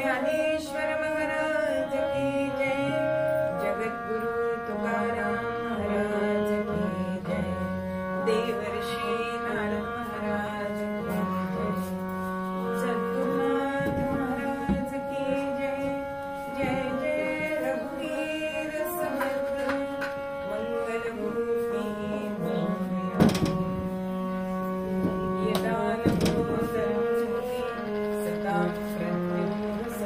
ज्ञानेश्वर महाराज की जय, जगद्गुरु तुकाराम महाराज की जय, देवर्षी नारद महाराज की जय, सद्गुरुनाथ महाराज की जय, जय जय रघुवीर समर्थ मंगलमूर्ति यदा नमो सदा प्रत्युत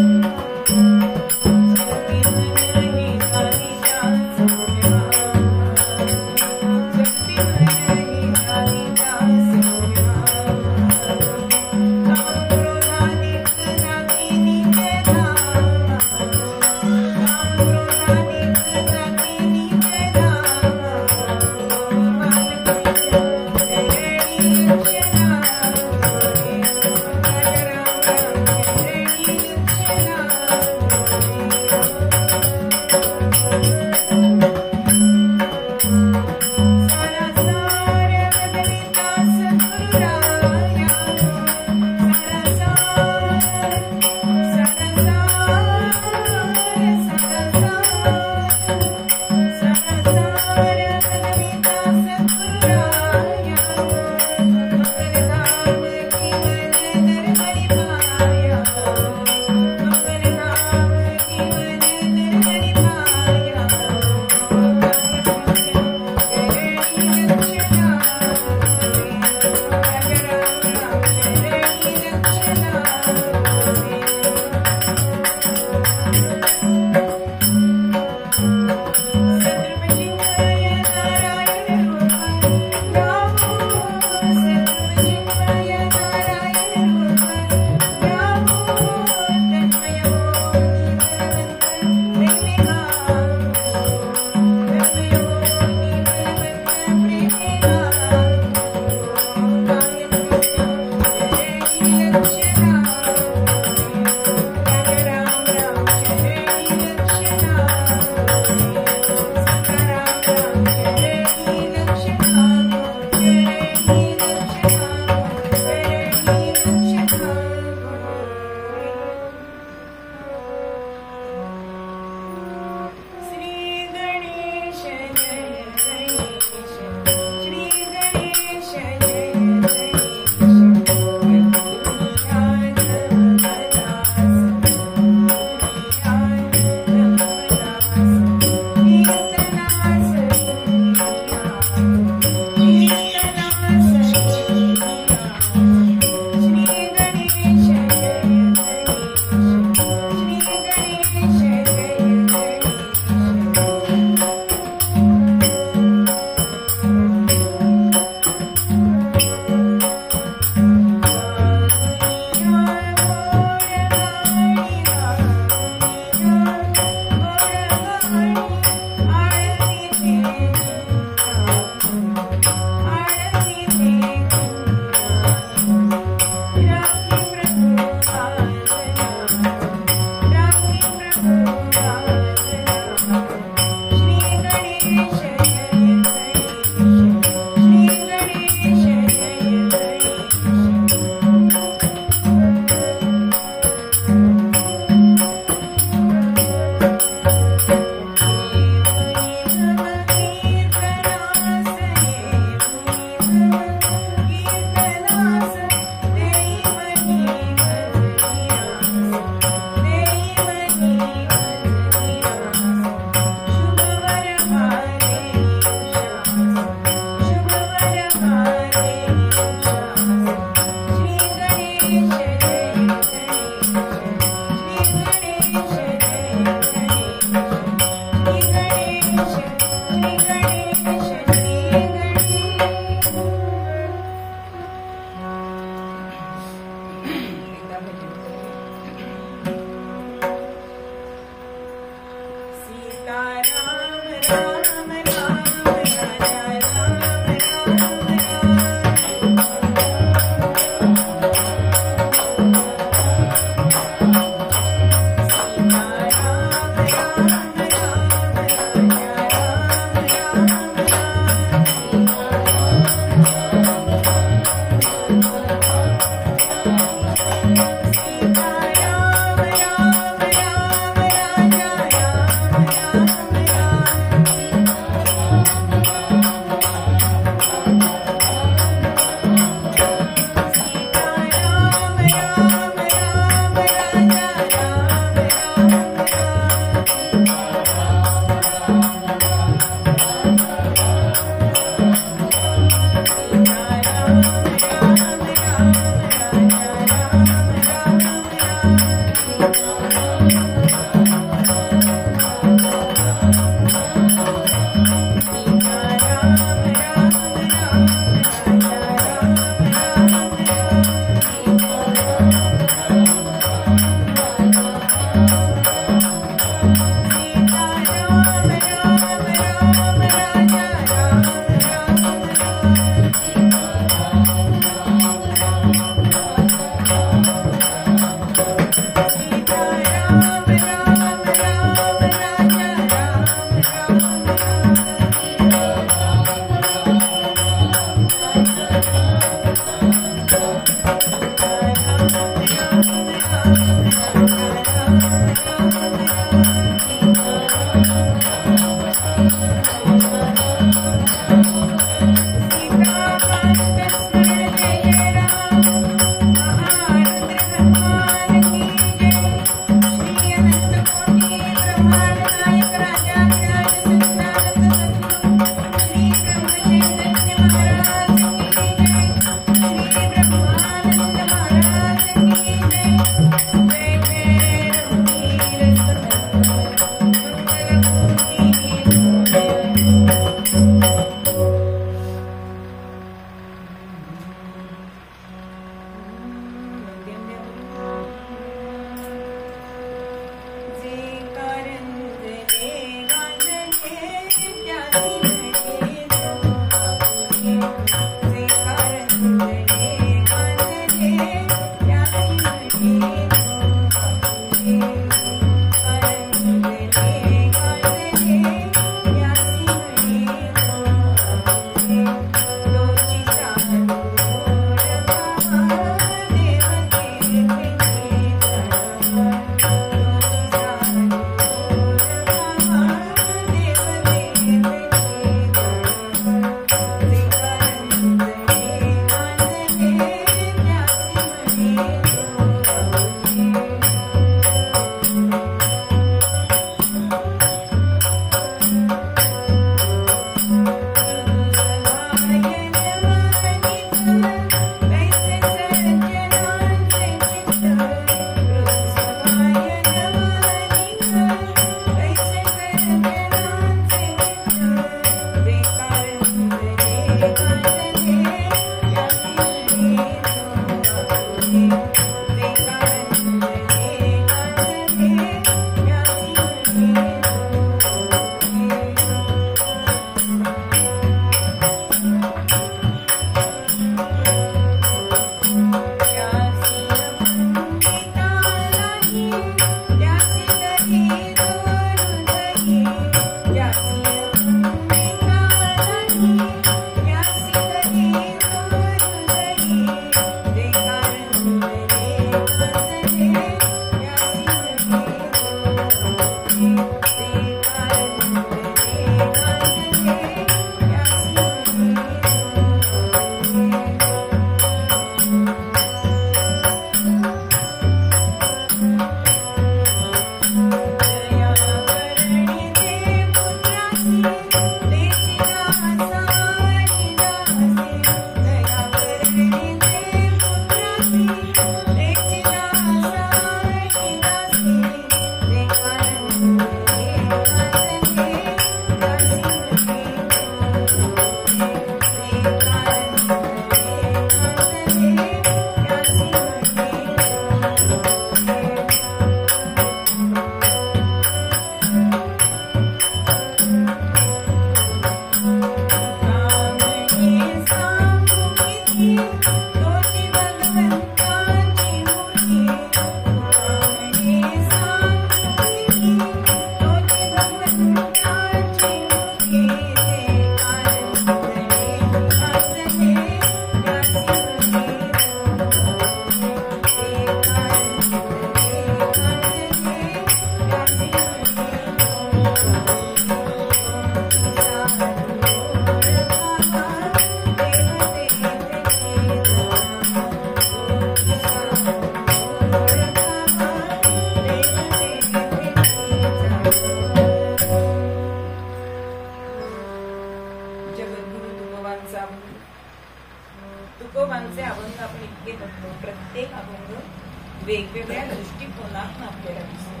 मागे बघतो प्रत्येक अभंग वेगवेगळ्या दृष्टिकोनातून आपल्याला दिसतो.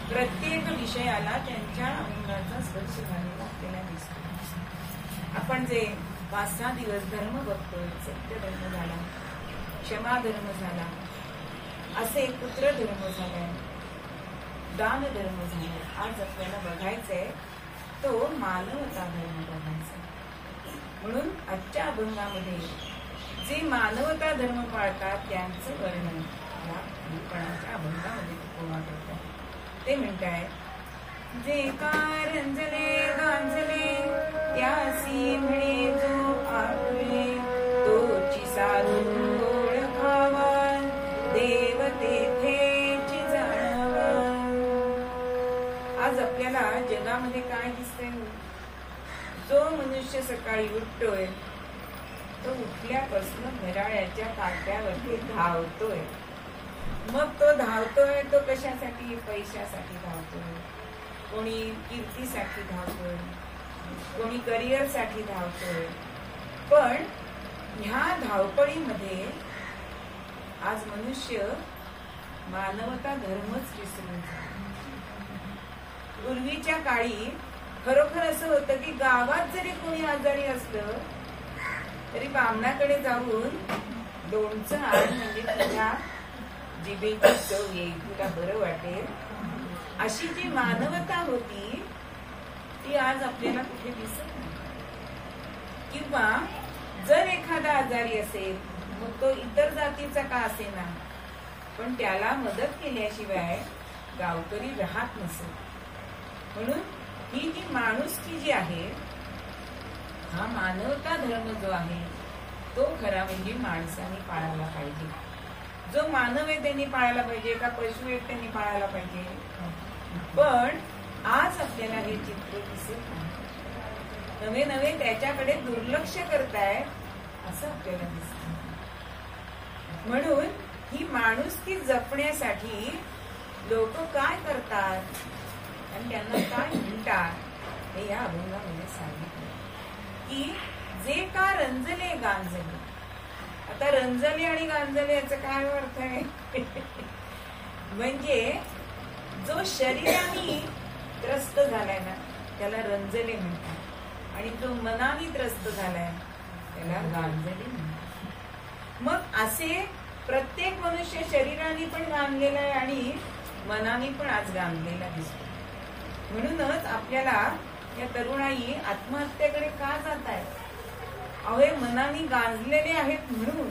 प्रत्येक विषयाला त्यांच्या अभंगाचा स्पर्श झालेला आपल्याला दिसतो. आपण जे 5-6 दिवस धर्म बघतोय, सत्य धर्म झाला, क्षमा धर्म झाला, असे पुत्र धर्म झालाय, दान धर्म झालाय. आज आपल्याला बघायचंय तो मानवता धर्म बघायचा. म्हणून आजच्या अभंगामध्ये जे मानवता धर्म पाळतात त्यांचं वर्णन या निरूपणाच्या अभंगामध्ये तुकोबा करतात. ते म्हणताय, जे कारंजले गांजले त्यासी म्हणे जो आपुले, तोची साधू ओळखावा देव तेथेची जाणावा. आज आपल्याला जगामध्ये काय दिसतंय? जो मनुष्य सकाळी उठतोय तो उठल्यापासून घड्याळाच्या काट्यावरती धावतोय. मग तो धावतोय तो कशासाठी? पैशासाठी धावतोय, कोणी कीर्तीसाठी धावतोय, कोणी करिअरसाठी धावतोय. पण ह्या धावपळीमध्ये आज मनुष्य मानवता धर्मच विसरून जातो. पूर्वीच्या काळी खरोखर असं होतं की गावात जरी कोणी आजारी असलं तरी बामणाकडे जाऊन लोणचं आण, म्हणजे तुझ्या जिभेची चव येईल, तुला बरं वाटेल. अशी जी मानवता होती ती आज आपल्याला कुठे दिसत नाही. किंवा जर एखादा आजारी असेल मग तो इतर जातीचा का असेना, पण त्याला मदत केल्याशिवाय गावकरी राहत नसेल. म्हणून ही जी माणुसकी जी आहे, हा मानवता धर्म जो आहे तो खरा म्हणजे माणसाने पाळायला पाहिजे. जो मानव आहे त्यांनी पाळायला पाहिजे का पशु आहेत त्यांनी पाळायला पाहिजे. पण आज आपल्याला हे चित्र दिसत नाही. नवे नवे त्याच्याकडे दुर्लक्ष करताय असं आपल्याला दिसत. म्हणून ही माणुसकी जपण्यासाठी लोक काय करतात आणि त्यांना काय म्हणतात हे या अभंगामध्ये सांगितलं की जे का रंजले गांजले. आता रंजले आणि गांजले याचा काय अर्थ आहे? म्हणजे जो शरीराने त्रस्त झालाय ना त्याला रंजले म्हणतात, आणि जो मनाने त्रस्त झालाय त्याला गांजले म्हणतात. मग असे प्रत्येक मनुष्य शरीराने पण गांजलेला आहे आणि मनाने पण आज गांजलेला दिसतो. म्हणूनच आपल्याला या तरुणाई आत्महत्येकडे का जात आहे? अवे मनाने गांजलेले आहेत म्हणून,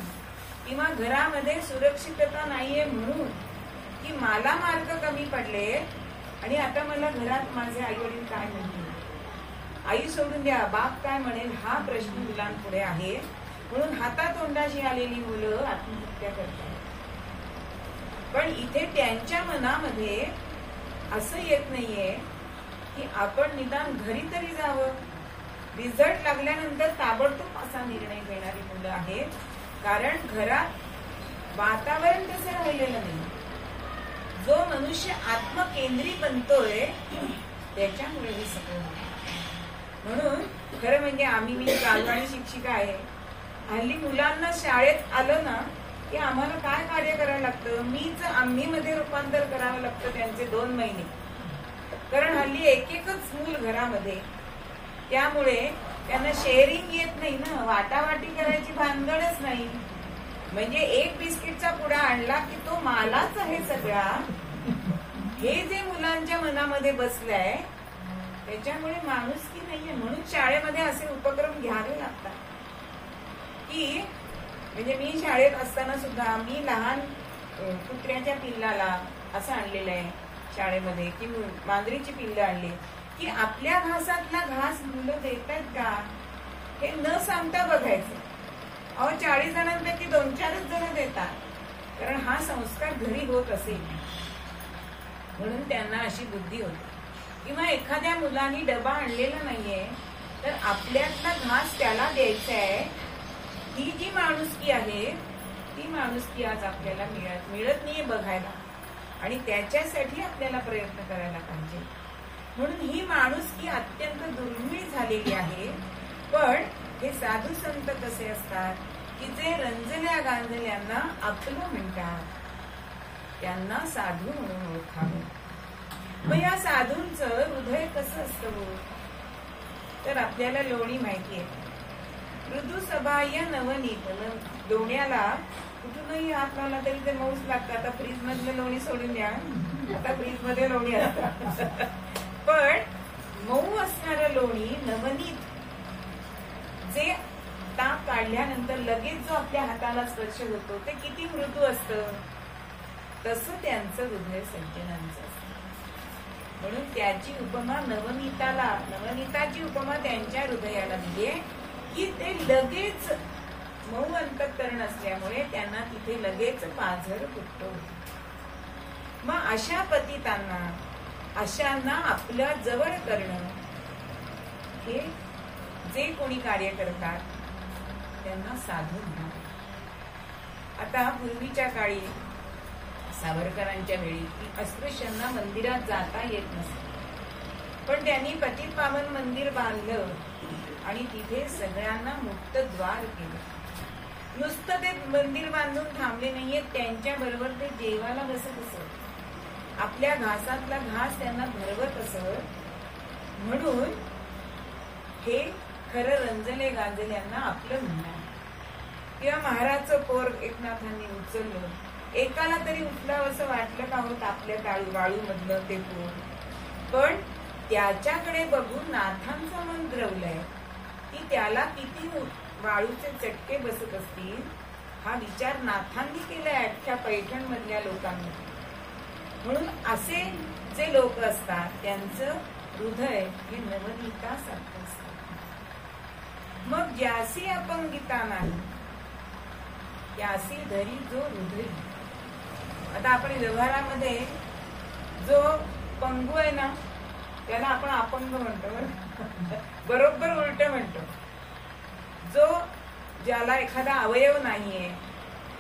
किंवा घरामध्ये सुरक्षितता नाहीये म्हणून, की मला मार्क कमी पडले आणि आता मला घरात माझे आई वडील काय म्हणतील, आई सोडून द्या बाप काय म्हणेल हा प्रश्न मुलांपुढे आहे. म्हणून हातातोंडाशी आलेली मुलं आत्महत्या करतात. पण इथे त्यांच्या मनामध्ये असं येत नाहीये की आपण निदान घरी तरी जावं. रिझल्ट लागल्यानंतर ताबडतोब असा निर्णय घेणारी मुलं आहेत, कारण घरात वातावरण तसं राहिलेलं नाही. जो मनुष्य आत्मकेंद्री बनतोय त्याच्यामुळे हे सगळं होतं. म्हणून खरं म्हणजे मी बालवाडी शिक्षिका आहे. हल्ली मुलांना शाळेत आलं ना की आम्हाला काय कार्य करायला लागतं, मीच आम्ही मध्ये रूपांतर करावं लागतं त्यांचे 2 महिने. कारण हल्ली एकच मूल घरामध्ये, त्यामुळे त्यांना शेअरिंग येत नाही ना, वाटावाटी करायची भानगडच नाही. म्हणजे एक बिस्किटचा पुडा आणला की तो मालाच आहे सगळा, हे जे मुलांच्या मनामध्ये बसलंय त्याच्यामुळे माणुसकी नाहीये. म्हणून शाळेमध्ये असे उपक्रम घ्यावे लागतात की, म्हणजे मी शाळेत असताना सुद्धा मी लहान कुत्र्याच्या पिल्लाला असं आणलेलं आहे शाळेमध्ये, की मांजरीची पिल्लं आणली की आपल्या घासातला घास मुलं देतात का हे न सांगता बघायचं. 40 जणांपैकी 2-4च जण देतात, कारण हा संस्कार घरी होत असेल म्हणून त्यांना अशी बुद्धी होती. किंवा एखाद्या मुलांनी डबा आणलेला नाहीये तर आपल्यातला घास त्याला द्यायचा आहे. ही जी माणुसकी आहे ती माणुसकी आज आपल्याला मिळत नाहीये बघायला, आणि त्याच्यासाठी आपल्याला प्रयत्न करायला पाहिजे. म्हणून ही माणुसकी अत्यंत दुर्मिळ झालेली आहे. पण हे साधू संत कसे असतात, की जे रंजल्या गांजल्यांना आपलं म्हणतात त्यांना साधू म्हणून ओळखावे. मग या साधूंचं हृदय कसं असतं? तर आपल्याला लोणी माहिती आहे. मृदू सबाह्य नवनीत. लोण्याला कुठूनही हात लावला तरी ते मऊच लागतं. आता फ्रीज मधलं लोणी सोडून द्या, आता फ्रीज मध्ये लोणी असतं. पण मऊ असणारं लोणी नवनीत जे ताप काढल्यानंतर लगेच जो आपल्या हाताला स्पर्श होतो ते किती मृदू असतं. तसं त्यांचं हृदय सज्जनांचं असतं. म्हणून त्याची उपमा नवनीताची उपमा त्यांच्या हृदयाला दिली आहे की ते लगेच मऊ अंतःकरण असल्यामुळे त्यांना तिथे लगेच पाझर फुटतो. मग अशा पतितांना, अशांना आपल्या जवळ करणं हे जे कोणी कार्य करतात त्यांना साधू म्हणतात. आता पूर्वीच्या काळी सावरकरांच्या वेळी अस्पृश्यांना मंदिरात जाता येत नसतं, पण त्यांनी पतित पावन मंदिर बांधलं आणि तिथे सगळ्यांना मुक्त द्वार केलं. नुसतं ते मंदिर बांधून थांबले नाहीये, त्यांच्या बरोबर ते जेवायला बसत असत, आपल्या घासातला घास त्यांना भरवत असत. म्हणून हे खरं रंजले गांजल्यांना आपलं म्हणणं. किंवा महाराजचं पोर एकनाथांनी उचललं, एकाला तरी उचलावं असं वाटलं का होत आपल्या वाळू मधलं ते पोर, पण त्याच्याकडे बघून नाथांचं मन द्रवलंय की त्याला किती वाळूचे चटके बसत असतील. हा विचार नाथांनी केलाय अख्ख्या पैठण मधल्या लोकांनी. म्हणून असे जे लोक असतात त्यांचं हृदय हे नवनीतासारखं असतं. मग ज्यासी अपंगिता नाही त्यासी धरी जो हृदय. आता आपण व्यवहारामध्ये जो पंगू आहे ना त्याला आपण अपंग म्हणतो, बरोबर उलट म्हणतो. जो ज्याला एखादा अवयव नाहीये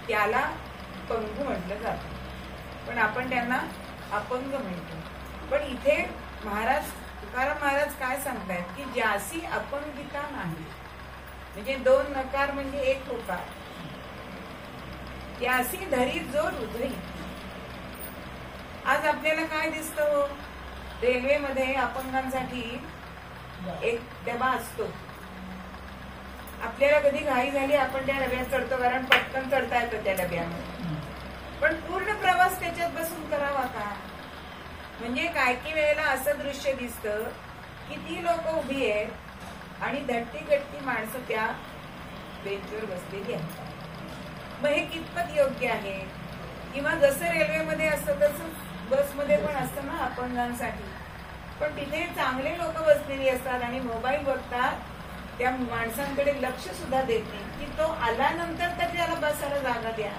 त्याला पंगू म्हटलं जातं, पण आपण त्यांना अपंग म्हणतो. पण इथे तुकाराम महाराज काय सांगतायत की ज्यासी अपंगिता नाही, म्हणजे दोन नकार म्हणजे एक होकार. त्यासी धरी जो हृदय. आज आपल्याला काय दिसतं हो, रेल्वेमध्ये अपंगांसाठी एक डबा असतो. आपल्याला कधी घाई झाली आपण त्या डब्यात चढतो, कारण पटकन चढता येतं त्या डब्यामध्ये, पण पूर्ण प्रवास त्याच्यात बसून करावा का? म्हणजे काही वेळेला असं दृश्य दिसतं की ती लोक उभी आहेत आणि धट्टी गट्टी माणसं त्या बेंचवर बसलेली आहेत. मग हे कितपत योग्य आहे? किंवा जसं रेल्वेमध्ये असतं तसं बसमध्ये पण असतं ना अपंगांसाठी, पण तिथे चांगले लोक बसलेली असतात आणि मोबाईल बघतात, त्या माणसांकडे लक्ष सुद्धा देत नाही की तो आल्यानंतर तर त्याला बसायला जागा द्या.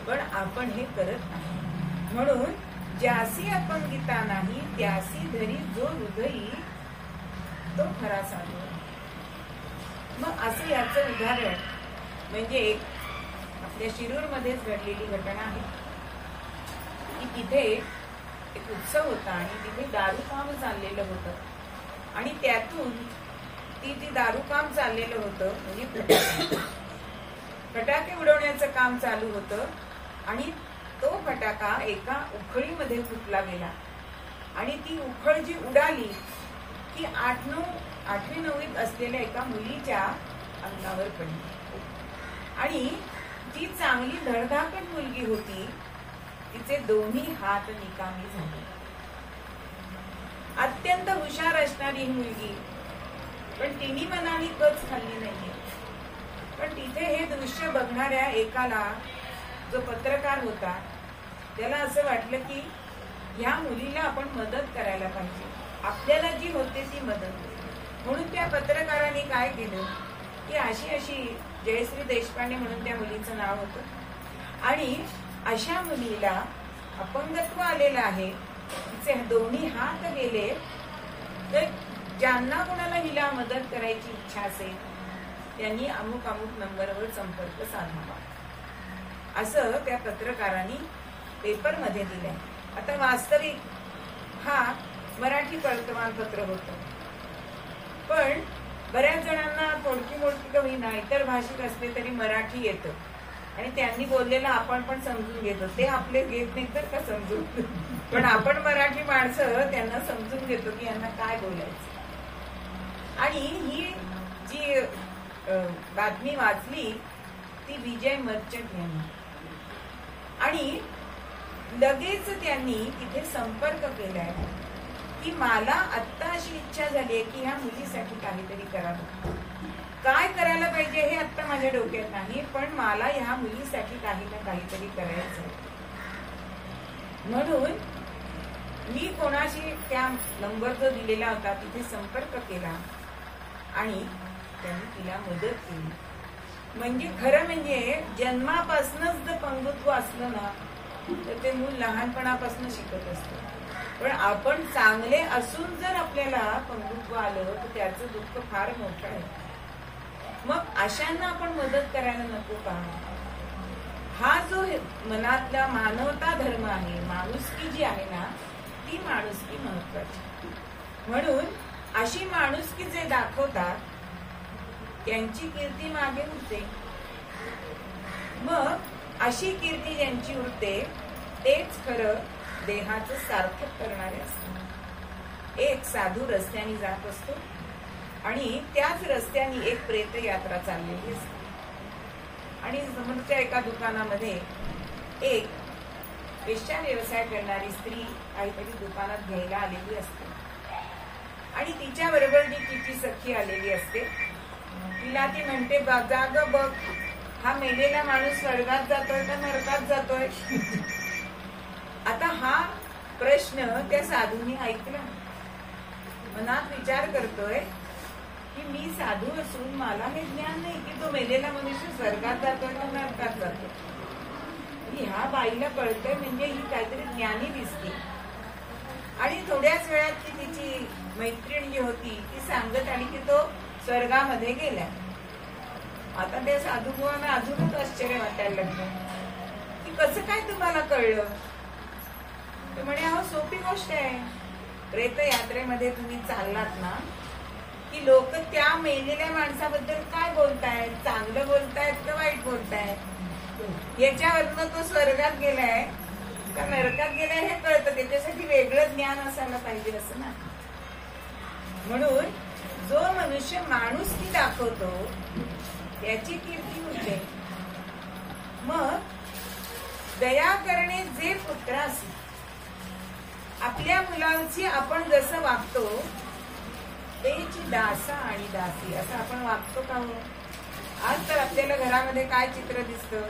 पण आपण हे करत नाही. म्हणून ज्यासी अपंगिता नाही त्यासी धरी जो हृदयी तो खरा साधू. मग असं याचं उदाहरण म्हणजे आपल्या शिरूर मध्येच घडलेली घटना आहे की तिथे एक उत्सव होता आणि तिथे दारूकाम चाललेलं होतं आणि त्यातून ती दारूकाम चाललेलं होतं, म्हणजे फटाके उडवण्याचं काम चालू होतं आणि तो फटाका एका उखळीमध्ये फुटला गेला आणि ती उखळ जी उडाली ती 8-9वीत असलेल्या एका मुलीच्या अंगावर पडली आणि ती चांगली धडधाकट मुलगी होती. तिचे दोन्ही हात निकामी झाले. अत्यंत हुशार असणारी ही मुलगी, पण तिने मनाने कच खाल्ली नाहीये. पण तिथे हे दृश्य बघणाऱ्या एकाला, जो पत्रकार होता, त्याला असं वाटलं की ह्या मुलीला आपण मदत करायला पाहिजे, आपल्याला जी होते ती मदत. म्हणून त्या पत्रकाराने काय केलं की अशी जयश्री देशपांडे म्हणून त्या मुलीचं नाव होतं आणि अशा मुलीला अपंगत्व आलेलं आहे, तिचे दोन्ही हात गेले, तर ज्यांना कोणाला हिला मदत करायची इच्छा असेल त्यांनी अमुक नंबरवर संपर्क साधावा, असं त्या पत्रकारांनी पेपरमध्ये दिलंय. आता वास्तविक हा मराठी वर्तमानपत्र होतं, पण बऱ्याच जणांना तोडकी मोडकी का होईना इतर भाषिक असले तरी मराठी येतं आणि त्यांनी बोललेलं आपण पण समजून घेतो. ते आपले घेत नाही तर का समजून, पण आपण मराठी माणसं त्यांना समजून घेतो की यांना काय बोलायचं. आणि ही जी बातमी वाचली ती विजय मर्चंट यांनी, आणि लगेच त्यांनी तिथे संपर्क केलाय की मला आत्ता अशी इच्छा झाली की ह्या मुलीसाठी काहीतरी करावं. काय करायला पाहिजे हे आत्ता माझ्या डोक्यात नाही, पण मला ह्या मुलीसाठी काही ना काहीतरी करायचं. म्हणून मी कोणाशी त्या नंबर जो दिलेला होता तिथे संपर्क केला आणि त्यांनी तिला मदत केली. म्हणजे खरं म्हणजे जन्मापासूनच जर पंगुत्व असलं ना तर ते मूल लहानपणापासून शिकत असतं. पण आपण चांगले असून जर आपल्याला पंगुत्व आलं तर त्याचं दुःख फार मोठं आहे. मग अशांना आपण मदत करायला नको का? हा जो मनातला मानवता धर्म आहे, माणुसकी जी आहे ना ती माणुसकी महत्वाची. म्हणून अशी माणुसकी जे दाखवतात त्यांची कीर्ती मागे उरते. मग अशी कीर्ती ज्यांची उरते तेच खरं देहाचं सार्थक करणारे असतात. एक साधू रस्त्याने जात असतो आणि त्याच रस्त्याने एक प्रेत यात्रा चाललेली असते आणि समोरच्या एका दुकानामध्ये एक वेश्या व्यवसाय करणारी स्त्री काहीतरी दुकानात घ्यायला आलेली असते आणि तिच्या बरोबर जी तिची सखी आलेली असते. तिला ती म्हणते जाग बघ, हा मेलेला माणूस स्वर्गात जातोय का नरकात जातोय. आता हा प्रश्न त्या साधूने ऐकला. मनात विचार करतोय की मी साधू असून मला हे ज्ञान नाही की तो मेलेला मनुष्य स्वर्गात जातोय का नरकात जातोय. ह्या बाईला कळतंय म्हणजे ही काहीतरी ज्ञानी दिसते. आणि थोड्याच वेळात ती तिची मैत्रीण जी होती ती सांगत आली की तो स्वर्गामध्ये गेलाय. आता त्या साधूमुळांना अजूनच आश्चर्य वाटायला लागलं की कसं काय तुम्हाला कळलं. ते म्हणे अहो सोपी गोष्ट आहे. प्रेत यात्रेमध्ये तुम्ही चाललात ना की लोक त्या मेलेल्या माणसाबद्दल काय बोलतायत, चांगलं बोलतायत का वाईट बोलतायत, याच्यावरनं तो स्वर्गात गेलाय का नरकात गेलाय हे कळतं. त्याच्यासाठी वेगळं ज्ञान असायला पाहिजे असं ना. म्हणून जो मनुष्य माणुसकी दाखवतो त्याची कीर्ती होते. मग दया करणे जे पुत्रासी, आपल्या मुलांची आपण जसं वागतो तेची दासा आणि दासी असं आपण वागतो का हो. आज तर आपल्याला घरामध्ये काय चित्र दिसतं.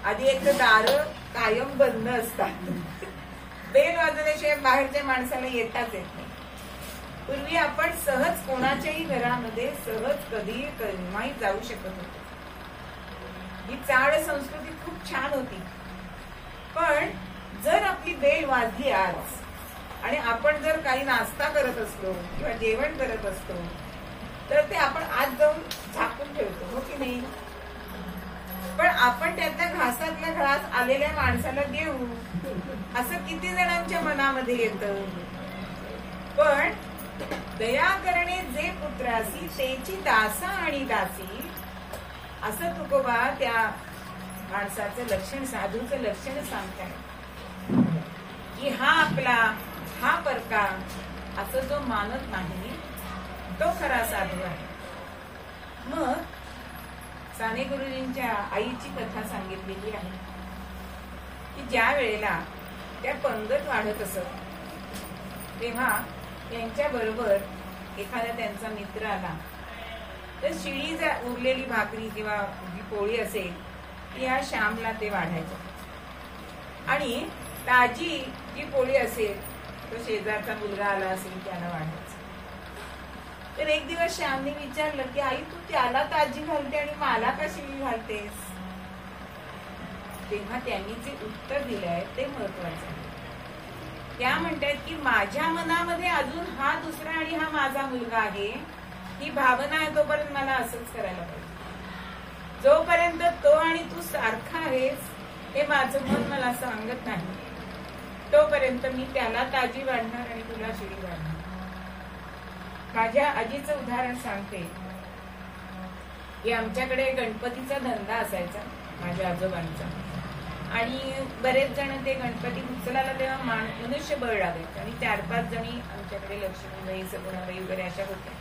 आधी एक तर दारं कायम बंद असतात. बेल वाजवल्याशिवाय बाहेरच्या माणसाला येताच येत नाही. पूर्वी आपण सहज कोणाच्याही घरामध्ये सहज कधी केव्हाही जाऊ शकत होतो. ही चाड संस्कृती खूप छान होती. पण जर आपली बेल वाजली आज आणि आपण जर काही नाश्ता करत असलो किंवा जेवण करत असतो तर ते आपण आज जाऊन झाकून ठेवतो, हो की नाही. पण आपण त्यातल्या घासातल्या घास आलेल्या माणसाला देऊ असं किती जणांच्या मनामध्ये येतं. पण दया करणे जे पुत्रासी तेची दासा आणि दासी असं तुकोबा त्या माणसाचं लक्षण, साधूचं लक्षण सांगताय की हा आपला हा परका असं जो मानत नाही तो खरा साधू आहे. मग साने गुरुजींच्या आईची कथा सांगितलेली आहे की ज्या वेळेला त्या पंगत वाढत असत तेव्हा त्यांच्या बरोबर एखादा त्यांचा मित्र आला तर शिळी उरलेली भाकरी किंवा जी पोळी असेल ती या श्यामला ते वाढायचं आणि ताजी जी पोळी असेल तो शेजारचा मुलगा आला असेल त्याला वाढायचं. तर एक दिवस श्यामने विचारलं की आई तू त्याला ताजी घालते आणि मला का शिळी घालतेस. तेव्हा त्यांनी जे उत्तर दिलंय ते महत्वाचं आहे. त्या म्हणतात की माझ्या मनामध्ये अजून हा दुसरा आणि हा माझा मुलगा आहे ही भावना आहे तोपर्यंत मला असंच करायला पाहिजे. जोपर्यंत तो आणि तू सारखा आहेस हे माझं मन मला सांगत नाही तोपर्यंत मी त्याला ताजी वाढणार आणि तुला शिडी वाढणार. माझ्या आजीचं उदाहरण सांगते की आमच्याकडे गणपतीचा धंदा असायचा माझ्या आजोबांचा, आणि बरेच जण ते गणपती उचलायला तेव्हा मनुष्यबळ लागायचं, आणि 4-5 जणी आमच्याकडे लक्ष्मीबाई, सगुणाबाई वगैरे अशा होत्या.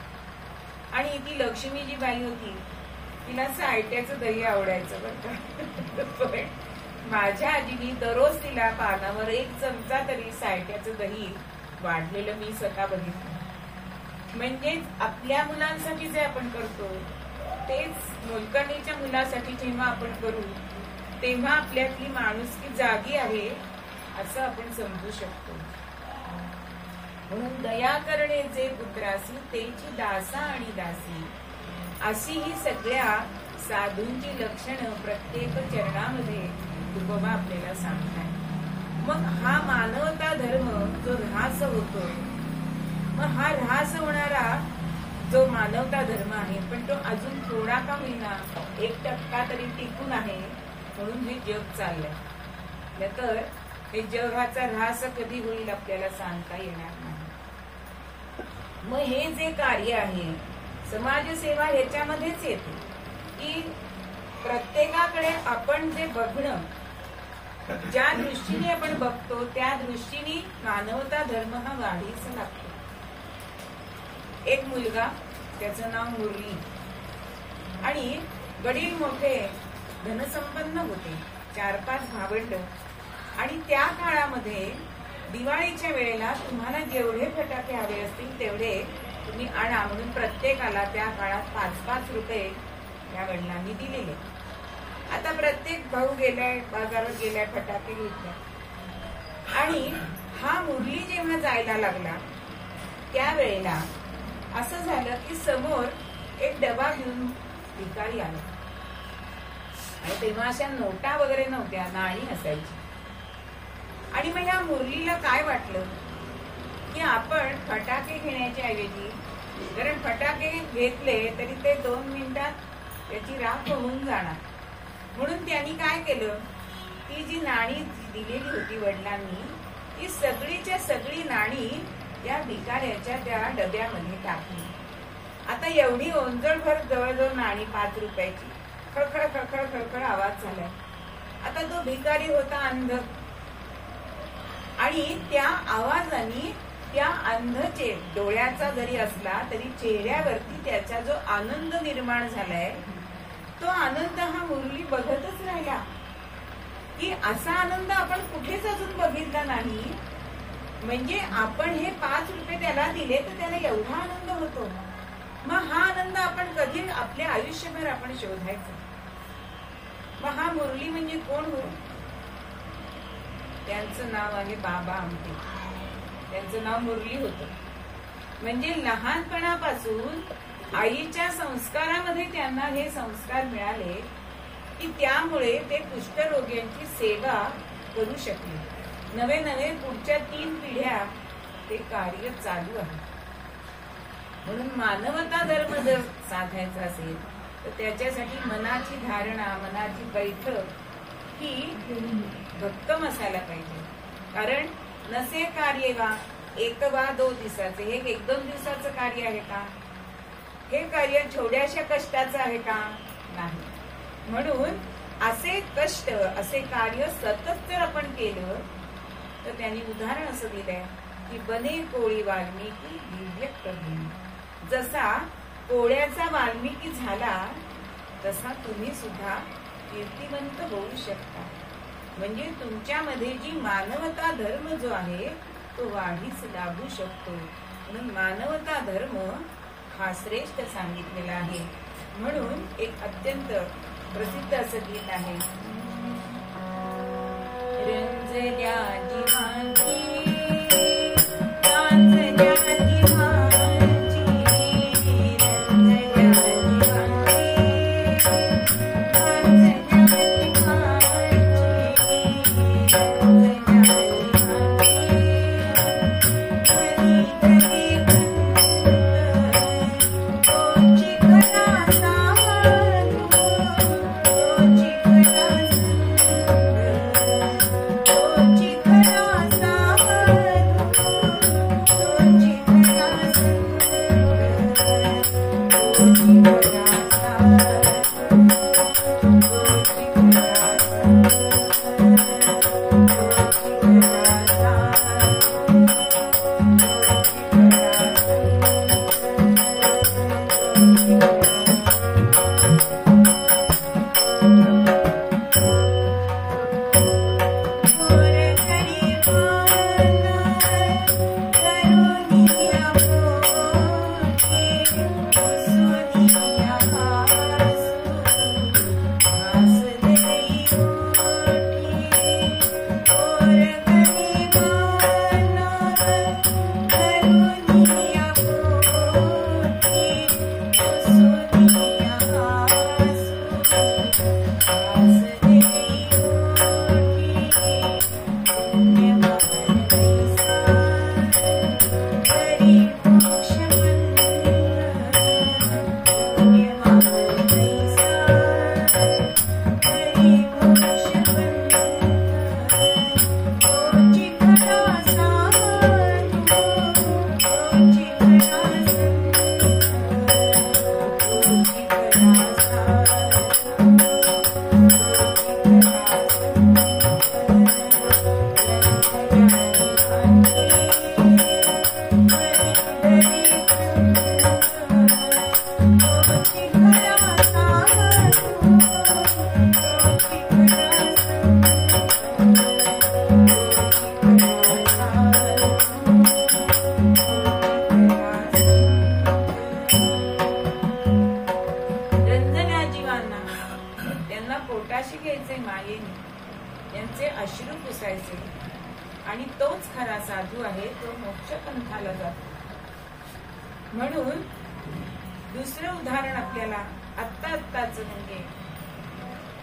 आणि ती लक्ष्मी जी बाई होती तिला सायट्याचं दही आवडायचं बरं का. माझ्या आजीनी दररोज तिला पानावर 1 चमचा तरी सायट्याचं दही वाढलेलं मी स्वतः बघितलं. म्हणजे आपल्या मुलांसाठी जे आपण करतो तेच मोलकरणीच्या मुलासाठी जेव्हा आपण करू तेव्हा आपल्यातली माणुसकी जागी आहे असं आपण समजू शकतो. म्हणून दया करणे जे पुत्रासी तेची दासा आणि दासी, अशी ही सगळ्या साधूंची लक्षणं प्रत्येक चरणामध्ये तुकोबा आपल्याला सांगतात. मग हा मानवता धर्म जो ऱ्हास होतो, मग हा ऱ्हास होणारा जो मानवता धर्म आहे, पण तो अजून थोडा का होईना 1% तरी टिकून आहे, म्हणून हे जग चाललंय. तर हे जगाचा ऱ्हास कधी होईल आपल्याला सांगता येणार नाही. मग हे जे कार्य आहे समाजसेवा ह्याच्यामध्येच येते की प्रत्येकाकडे आपण जे बघणं, ज्या दृष्टीने आपण बघतो त्या दृष्टीने मानवता धर्म हा वाढीच लागतो. एक मुलगा, त्याचं नाव मुरली, आणि वडील मोठे धनसंपन्न होते, 4-5 भावंड. आणि त्या काळामध्ये दिवाळीच्या वेळेला तुम्हाला जेवढे फटाके हवे असतील तेवढे तुम्ही आणा म्हणून प्रत्येकाला त्या काळात 5-5 रुपये त्या वडिलांनी दिलेले. आता प्रत्येक भाऊ गेलाय बाजारात, गेलाय फटाके घेतले, आणि हा मुरली जेव्हा जायला लागला त्यावेळेला असं झालं की समोर एक डबा घेऊन भिकारी आला. आणि तेव्हा अशा नोटा वगैरे नव्हत्या, नाणी असायची. आणि मग या मुरलीला काय वाटलं की आपण फटाके घेण्याच्या ऐवजी, कारण फटाके घेतले तरी ते 2 मिनिटात त्याची राख होऊन जाणार, म्हणून त्यांनी काय केलं, ती जी नाणी दिलेली होती वडिलांनी ती सगळीच्या सगळी नाणी त्या भिकाऱ्याच्या त्या डब्यामध्ये टाकली. आता एवढी ओंजळभर जवळजवळ नाणी 5 रुपयाची, खळखळ खळखळ खळखळ आवाज झालाय. आता तो भिकारी होता अंध, आणि त्या आवाजाने त्या अंधचे डोळ्याचा जरी असला तरी चेहऱ्यावरती त्याचा जो आनंद निर्माण झालाय तो आनंद हा मुरली बघतच राहिला की असा आनंद आपण कुठेच अजून बघितला नाही. म्हणजे आपण हे 5 रुपये त्याला दिले तर त्याला एवढा आनंद होतो. मग हा आनंद आपण कधी आपल्या आयुष्यभर आपण शोधायचा. मग हा मुरली म्हणजे कोण हो? त्यांचं नाव आहे बाबा आमटे. त्यांचं नाव मुरली होतं. म्हणजे लहानपणापासून आईच्या संस्कारामध्ये त्यांना हे संस्कार मिळाले की त्यामुळे ते कुष्ठरोग्यांची सेवा करू शकले. नवे नवे पुढच्या 3 पिढ्या ते कार्य चालू आहे. म्हणून मानवता धर्म जर साधायचा असेल तर त्याच्यासाठी मनाची धारणा, मनाची बैठक ही भक्कम असायला पाहिजे. कारण नसे कार्य वा 1 वा 2 दिवसाचे, हे 1-2 दिवसाचं कार्य आहे का? हे कार्य छोट्याशा कष्टाचं आहे का? नाही. म्हणून असे कष्ट, असे कार्य सतत जर आपण केलं तर त्यांनी उदाहरण असं दिलंय की बने कोळी वाल्मिकी दिव्य कवी. जसा कोळ्याचा वाल्मिकी झाला तसा तुम्ही सुद्धा कीर्तिवंत होऊ शकता. म्हणजे तुमच्यामध्ये जी मानवता धर्म जो आहे तो वाढीस लागू शकतो. म्हणून मानवता धर्म हा श्रेष्ठ सांगितलेला आहे. म्हणून एक अत्यंत प्रसिद्ध असं गीत आहे, रंजल्या जीवांची चिखला आणि तोच खरा साधू आहे, तो मोक्ष पंथाला जातो. म्हणून दुसरं उदाहरण आपल्याला आत्ताच म्हणजे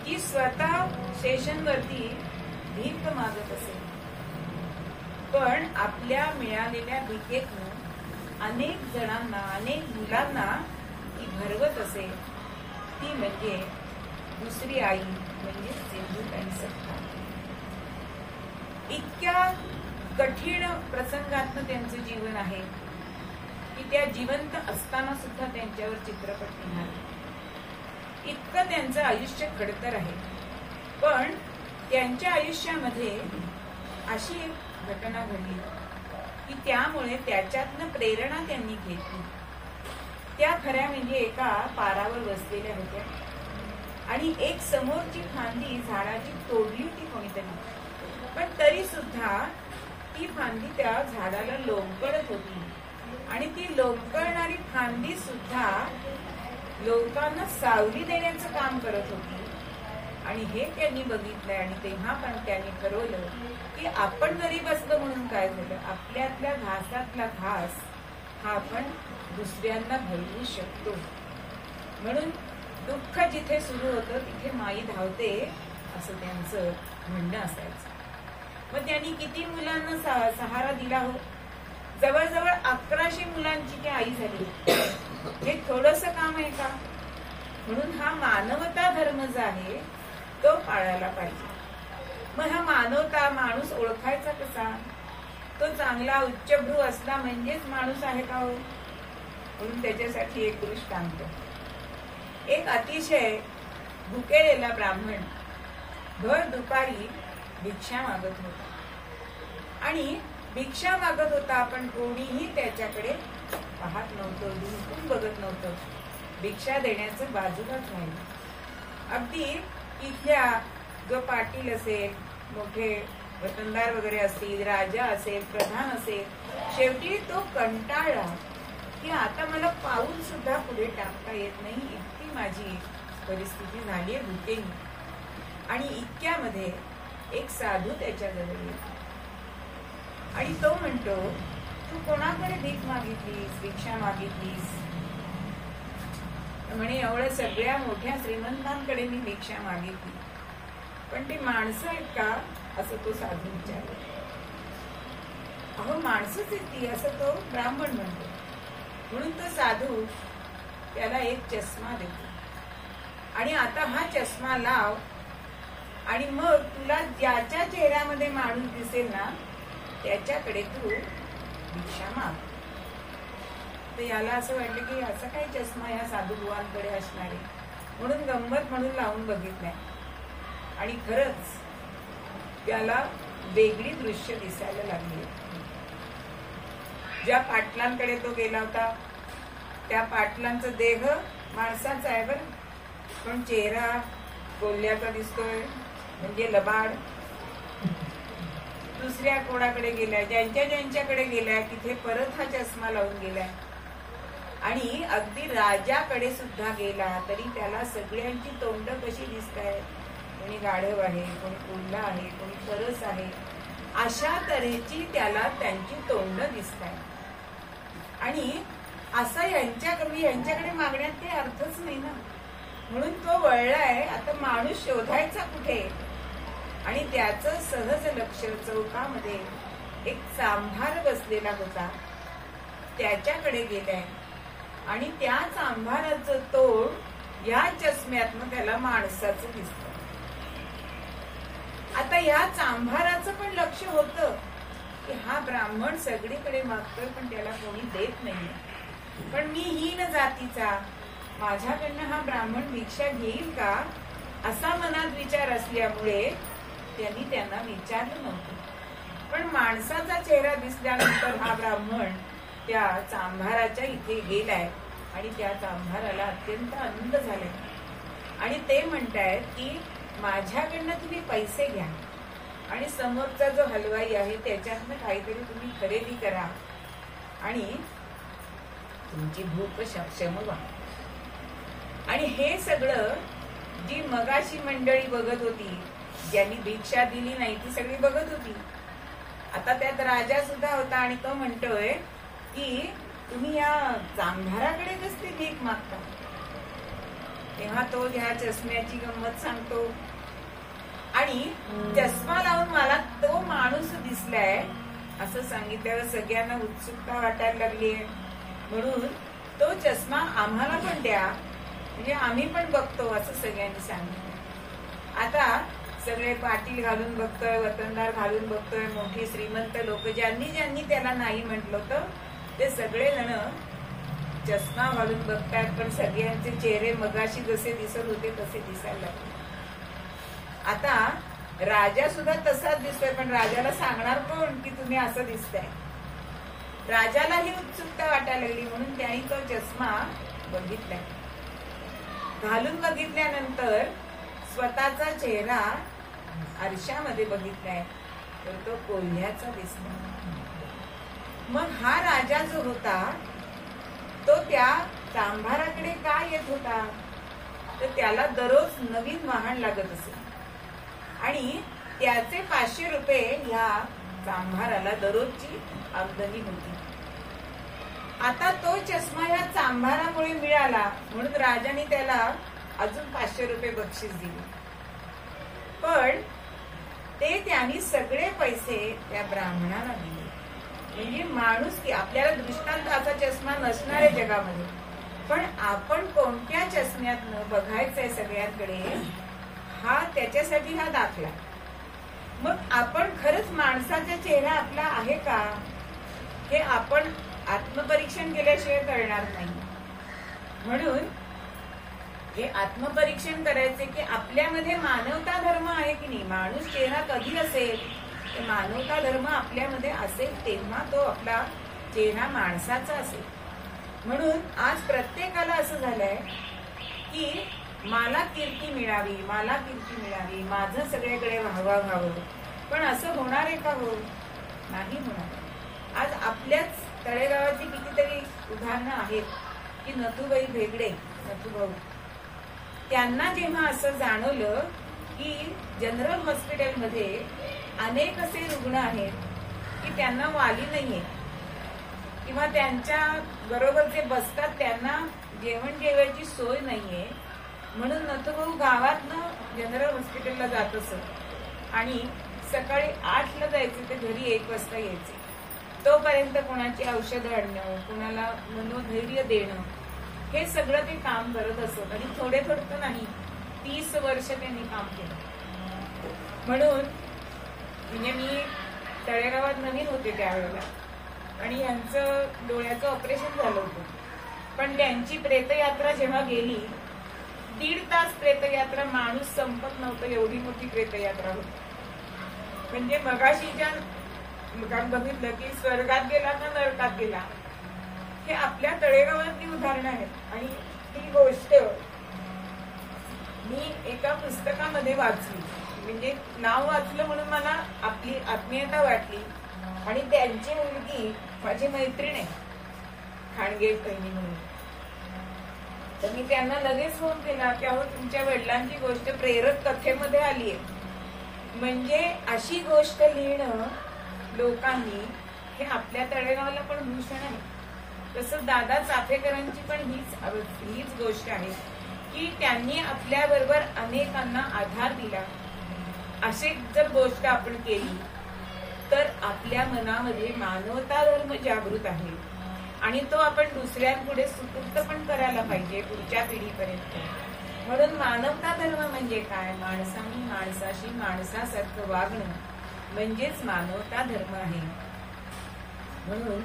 की स्वतः स्टेशनवरती भीक मागत असेल, पण आपल्या मिळालेल्या भिकेतून अनेक जणांना, अनेक मुलांना ती भरवत असेल. ती म्हणजे दुसरी आई, म्हणजे सिंधुताई सखा. इतक्या कठीण प्रसंगातनं त्यांचं जीवन आहे की त्या जिवंत असताना सुद्धा त्यांच्यावर चित्रपट निघाले. इतकं त्यांचं आयुष्य खडतर आहे. पण त्यांच्या आयुष्यामध्ये अशी एक घटना घडली की त्यामुळे त्याच्यातनं प्रेरणा त्यांनी घेतली. त्या खऱ्या म्हणजे एका पारावर बसलेल्या होत्या आणि एक समोरची फांदी झाडाची तोडली होती कोणीतरी, पण तरी सुद्धा ती फांदी त्या झाडाला लोंबकळत होती आणि ती लोंबकळणारी फांदी सुद्धा लोकांना सावली देण्याचं काम करत होती. आणि हे त्यांनी बघितलंय आणि तेव्हा पण त्यांनी ठरवलं की आपण जरी बसलो म्हणून काय झालं, आपल्यातल्या घासातला घास हा आपण दुसऱ्यांना भरवू शकतो. म्हणून दुःख जिथे सुरू होतं तिथे माई धावते, असं त्यांचं म्हणणं असायचं. मग त्यांनी किती मुलांना सहारा दिला हो, जवळजवळ 1100 मुलांची ती आई झाली. हे थोडस काम आहे का? म्हणून हा मानवता धर्म जो आहे तो पाळायला पाहिजे. मग हा मानवता माणूस ओळखायचा कसा? तो चांगला उच्चभ्रू असला म्हणजेच माणूस आहे का हो? म्हणून त्याच्यासाठी एक दृष्टांत. एक अतिशय भुकेलेला ब्राह्मण भर दुपारी भिक्षा मागत होता आणि भिक्षा मागत होता, पण कोणीही त्याच्याकडे पाहत नव्हतं, डुंकून बघत नव्हतं. भिक्षा देण्याचं बाजूलाच राहिलं. अगदी इथल्या जो पाटील असेल, मोठे वतनदार वगैरे असतील, राजा असेल, प्रधान असेल, शेवटी तो कंटाळला की आता मला पाऊल सुद्धा पुढे टाकता येत नाही, इतकी माझी परिस्थिती झाली आहे भुकेनी. आणि इतक्यामध्ये एक साधू त्याच्याजवळ येतो आणि तो म्हणतो, तू कोणाकडे भीक मागितलीस, भिक्षा मागितलीस? म्हणे एवढ्या सगळ्या मोठ्या श्रीमंतांकडे मी भिक्षा मागितली, पण ते माणसं आहेत का, असं तो साधू विचारतो. अहो माणसंच आहेत ती, असं तो ब्राह्मण म्हणतो. म्हणून तो साधू त्याला एक चष्मा देतो आणि आता हा चष्मा लाव आणि मग तुला ज्याच्या चेहऱ्यामध्ये माणूस दिसेल ना त्याच्याकडे तू भिक्षा माग. तर याला असं वाटलं की असं काय चष्मा या साधू बुवांकडे असणारे, म्हणून गंमत म्हणून लावून बघितलंय. आणि खरंच त्याला वेगळी दृश्य दिसायला लागली. ज्या पाटलांकडे तो गेला होता त्या पाटलांचा देह माणसाचा आहे बरं, पण चेहरा कोल्ह्याचा दिसतोय, म्हणजे लबाड. दुसऱ्या कोणाकडे गेलाय, ज्यांच्याकडे गेलाय तिथे परत हा चष्मा लावून गेलाय. आणि अगदी राजाकडे सुद्धा गेला तरी त्याला सगळ्यांची तोंड कशी दिसतायत, कोणी गाढव आहे, कोणी कोल्हा आहे, कोणी परस आहे, अशा तऱ्हेची त्याला त्यांची तोंड दिसतायत. आणि असं यांच्याकडे मागण्यात काही अर्थच नाही ना. म्हणून तो वळलाय, आता माणूस शोधायचा कुठे. आणि त्याचं सहज लक्ष चौकामध्ये एक चांभार बसलेला होता, त्याच्याकडे गेलाय. आणि त्या चांभाराचं तोंड या चष्म्यातनं त्याला माणसाचं दिसतं. आता या चांभाराचं पण लक्ष होतं की हा ब्राह्मण सगळीकडे मागतोय पण त्याला कोणी देत नाहीये, पण मी हीन जातीचा, माझ्याकडनं हा ब्राह्मण भिक्षा घेईल का, असा मनात विचार असल्यामुळे त्यांनी त्यांना विचारलं नव्हतं. पण माणसाचा चेहरा दिसल्यानंतर हा ब्राह्मण त्या चांभाराच्या इथे गेलाय आणि त्या चांभाराला अत्यंत आनंद झालाय. आणि ते म्हणतायत की माझ्याकडनं तुम्ही पैसे घ्या आणि समोरचा जो हलवाई आहे त्याच्यातनं काहीतरी तुम्ही खरेदी करा आणि तुमची भूक शम व्हा. आणि हे सगळं जी मगाशी मंडळी बघत होती, ज्यांनी भिक्षा दिली नाही ती सगळी बघत होती. आता त्यात राजा सुद्धा होता आणि तो म्हणतोय की तुम्ही या चांभाराकडे कसली भीक मागता. तेव्हा तो ह्या चष्म्याची गंमत सांगतो आणि चष्मा लावून मला तो माणूस दिसलाय असं सांगितल्यावर सगळ्यांना उत्सुकता वाटायला लागली. म्हणून तो चष्मा आम्हाला पण द्या, म्हणजे आम्ही पण बघतो असं सगळ्यांनी सांगितलं. आता सगळे पाटील घालून बघतोय, वतनदार घालून बघतोय, मोठी श्रीमंत लोक ज्यांनी त्याला नाही म्हटलं होतं ते सगळे जण चष्मा घालून बघतात, पण सगळ्यांचे चेहरे मगाशी जसे दिसत होते तसे दिसायला लागले. आता राजा सुद्धा तसाच दिसतोय, पण राजाला सांगणार कोण की तुम्ही असं दिसताय. राजाला ही उत्सुकता वाटायला लागली म्हणून त्यांनी तो चष्मा बघितलाय. घालून बघितल्यानंतर स्वतःचा चेहरा आरशामध्ये बघितलाय तर तो कोल्ह्याचा दिसला. मग हा राजा जो होता तो त्या चांभाराकडे का येत होता, तर त्याला दररोज नवीन वाहन लागत असे आणि त्याचे 500 रुपये ह्या चांभाराला दररोजची आमदनी होती. आता तो चष्मा ह्या चांभारामुळे मिळाला म्हणून राजाने त्याला अजून 500 रुपये बक्षीस दिले. पण ते त्यांनी सगळे पैसे त्या ब्राह्मणाला दिले. म्हणजे माणूस की आपल्याला दृष्टांत असा चष्मा नसणार आहे जगामध्ये, पण आपण कोणत्या चष्म्यातनं बघायचंय सगळ्यांकडे हा त्याच्यासाठी हा दाखला. मग आपण खरंच माणसाचा चेहरा आपला आहे का हे आपण आत्मपरीक्षण केल्याशिवाय कळणार नाही. म्हणून हे आत्मपरीक्षण करायचे की आपल्यामध्ये मानवता धर्म आहे की नाही. माणूस चेहरा कधी असेल तर मानवता धर्म आपल्यामध्ये असेल तेव्हा तो आपला चेहरा माणसाचा असेल. म्हणून आज प्रत्येकाला असं झालंय की मला कीर्ती मिळावी, मला कीर्ती मिळावी, माझं सगळ्याकडे व्हावा व्हावं. पण असं होणार आहे का? हो, नाही होणार. आज आपल्याच तळेगावाची कितीतरी उदाहरणं आहेत की नथुबाई भेगडे, नथुभाऊ, त्यांना जेव्हा असं जाणवलं की जनरल हॉस्पिटलमध्ये अनेक असे रुग्ण आहेत की त्यांना वाली नाहीये किंवा त्यांच्या बरोबर जे बसतात त्यांना जेवण जेवायची सोय नाहीये, म्हणून नथुभाऊ गावातनं जनरल हॉस्पिटलला जात असत आणि सकाळी 8ला जायचे ते घरी 1 वाजता यायचे. तोपर्यंत कोणाची औषधं आणणं, कोणाला मनोधैर्य देणं, हे सगळं ते काम करत असत. आणि थोडे तर नाही, 30 वर्ष त्यांनी काम केलं. म्हणून म्हणजे मी तळेगावात नवीन होते त्यावेळेला आणि यांचं डोळ्याचं ऑपरेशन झालं होतं. पण त्यांची प्रेतयात्रा जेव्हा गेली 1.5 तास प्रेतयात्रा, माणूस संपत नव्हतं एवढी मोठी प्रेतयात्रा होती. म्हणजे मगाशीच्या बघितलं की स्वर्गात गेला का नरकात गेला, हे आपल्या तळेगावातली उदाहरणं आहेत. आणि ही गोष्ट मी एका पुस्तकामध्ये वाचली, म्हणजे नाव वाचलं म्हणून मला आपली आत्मीयता वाटली. आणि त्यांची मुलगी माझी मैत्रीण आहे, खांडगे बहिणी म्हणून. तर मी त्यांना लगेच फोन केला की अहो तुमच्या वडिलांची गोष्ट प्रेरक कथेमध्ये आली आहे. म्हणजे अशी गोष्ट लिहिणं लोकांनी, हे आपल्या तळेगावाला पण भूषण आहे. तसंच दादा चाफेकरांची पण हीच गोष्ट आहे की त्यांनी आपल्या बरोबर अनेकांना आधार दिला. अशी जर गोष्ट आपण केली तर आपल्या मनामध्ये मानवता धर्म जागृत आहे आणि तो आपण दुसऱ्यांपुढे सुपूर्त पण करायला पाहिजे पुढच्या पिढीपर्यंत. म्हणून मानवता धर्म म्हणजे काय? माणसाने माणसाशी माणसासारखं वागणं म्हणजेच मानवता धर्म आहे. म्हणून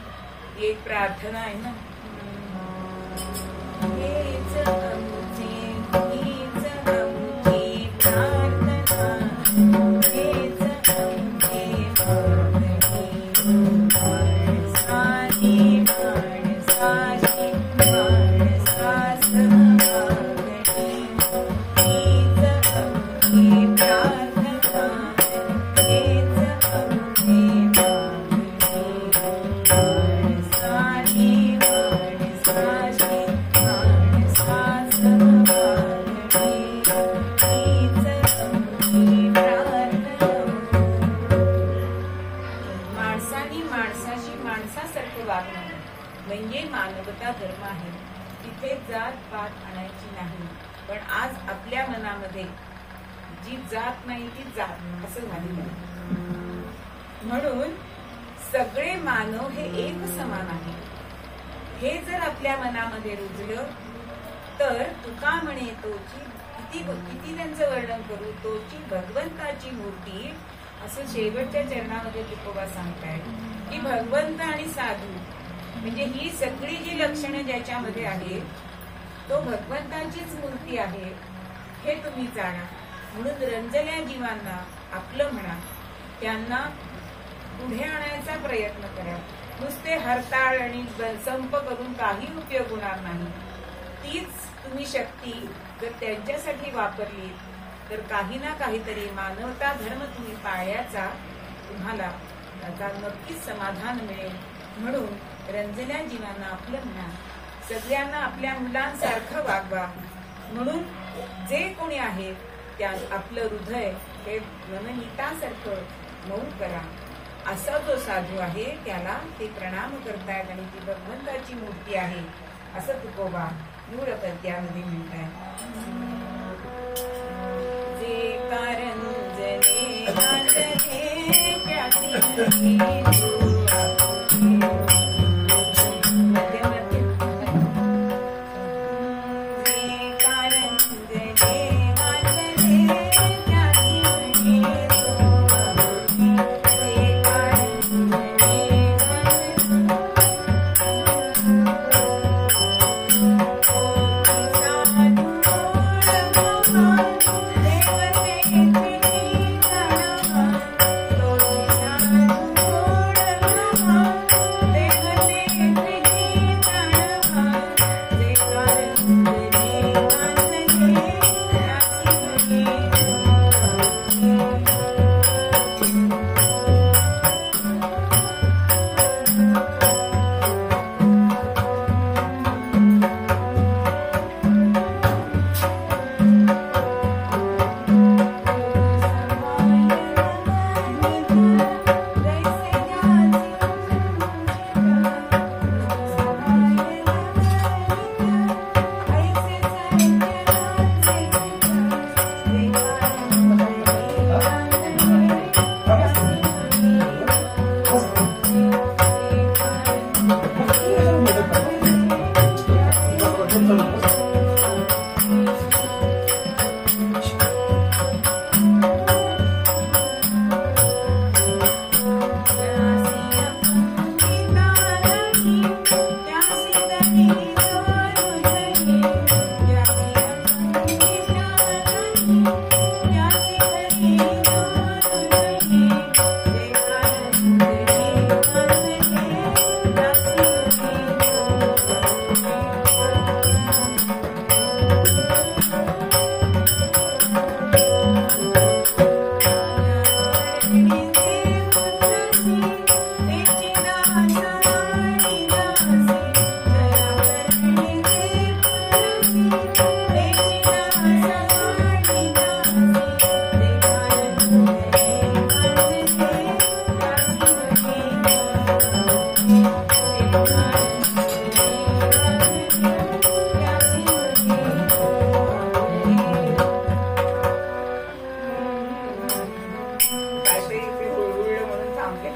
एक प्रार्थना आहे ना, हेच आमची प्रार्थना, हेच आमची माणसाची माणसाची माणसास म्हणजे मानवता धर्म आहे. तिथे जात पात आणायची नाही. पण आज आपल्या मनामध्ये जी जात नाही ती जात असं झालेलं आहे. म्हणून सगळे मानव हे एक समान आहे. हे जर आपल्या मनामध्ये रुजलं तर तुका म्हणे तोची किती त्यांचं वर्णन करू, तोची भगवंताची मूर्ती, असं शेवटच्या चरणामध्ये तुकोबा सांगतायत की भगवंत आणि साधू म्हणजे ही सगळी जी लक्षणं ज्याच्यामध्ये आहेत तो भगवंताचीच मूर्ती आहे हे तुम्ही जाणा. म्हणून रंजल्या जीवांना आपलं म्हणा, त्यांना पुढे आणायचा प्रयत्न करा. नुसते हरताळ आणि संप करून काही उपयोग होणार नाही. तीच तुम्ही शक्ती जर त्यांच्यासाठी वापरली तर काही ना काहीतरी मानवता धर्म तुम्ही पाळल्याचा तुम्हाला त्याचा नक्कीच समाधान मिळेल. म्हणून रंजल्या जीवांना आपलं म्हणा, सगळ्यांना आपल्या मुलांसारखं वागवा. म्हणून जे कोणी आहे त्या आपलं हृदय हे मननीतासारखं मऊ करा. असा जो साधू आहे त्याला ते प्रणाम करतायत आणि ती भगवंताची मूर्ती आहे असं तुकोबा मूळपद्यामध्ये म्हणताय. जे कारण जने थांबले.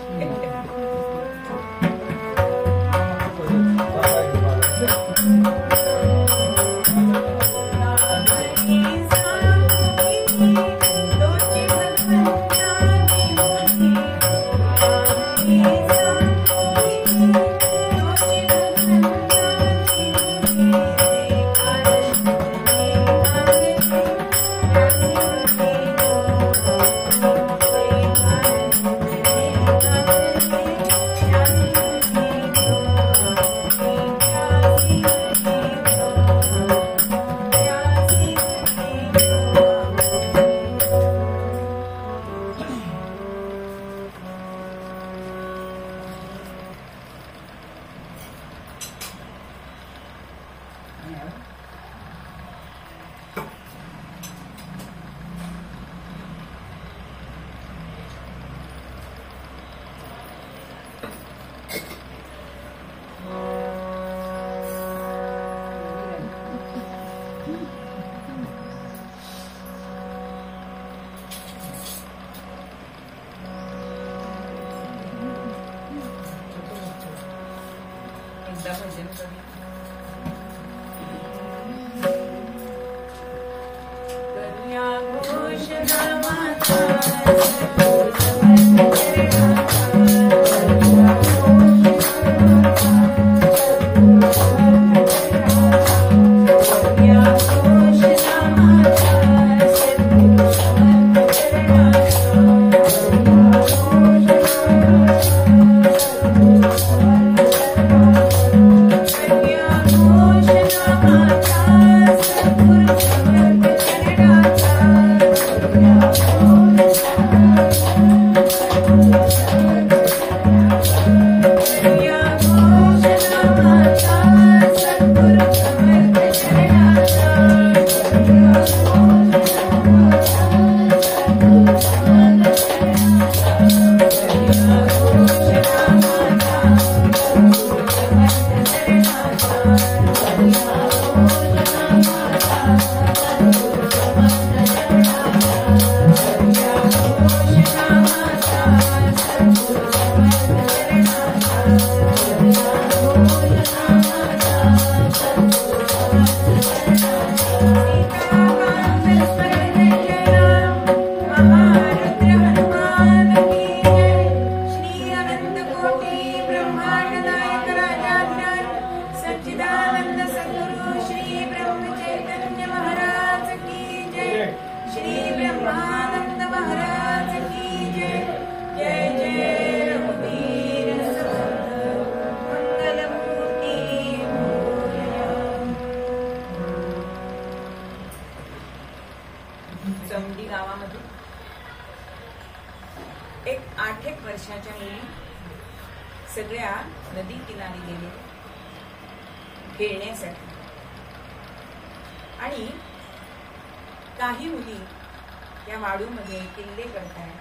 वर्षाच्या मुली सगळ्या नदी किनारी गेले खेळण्यासाठी आणि काही मुली या वाडूमध्ये किल्ले करतायत,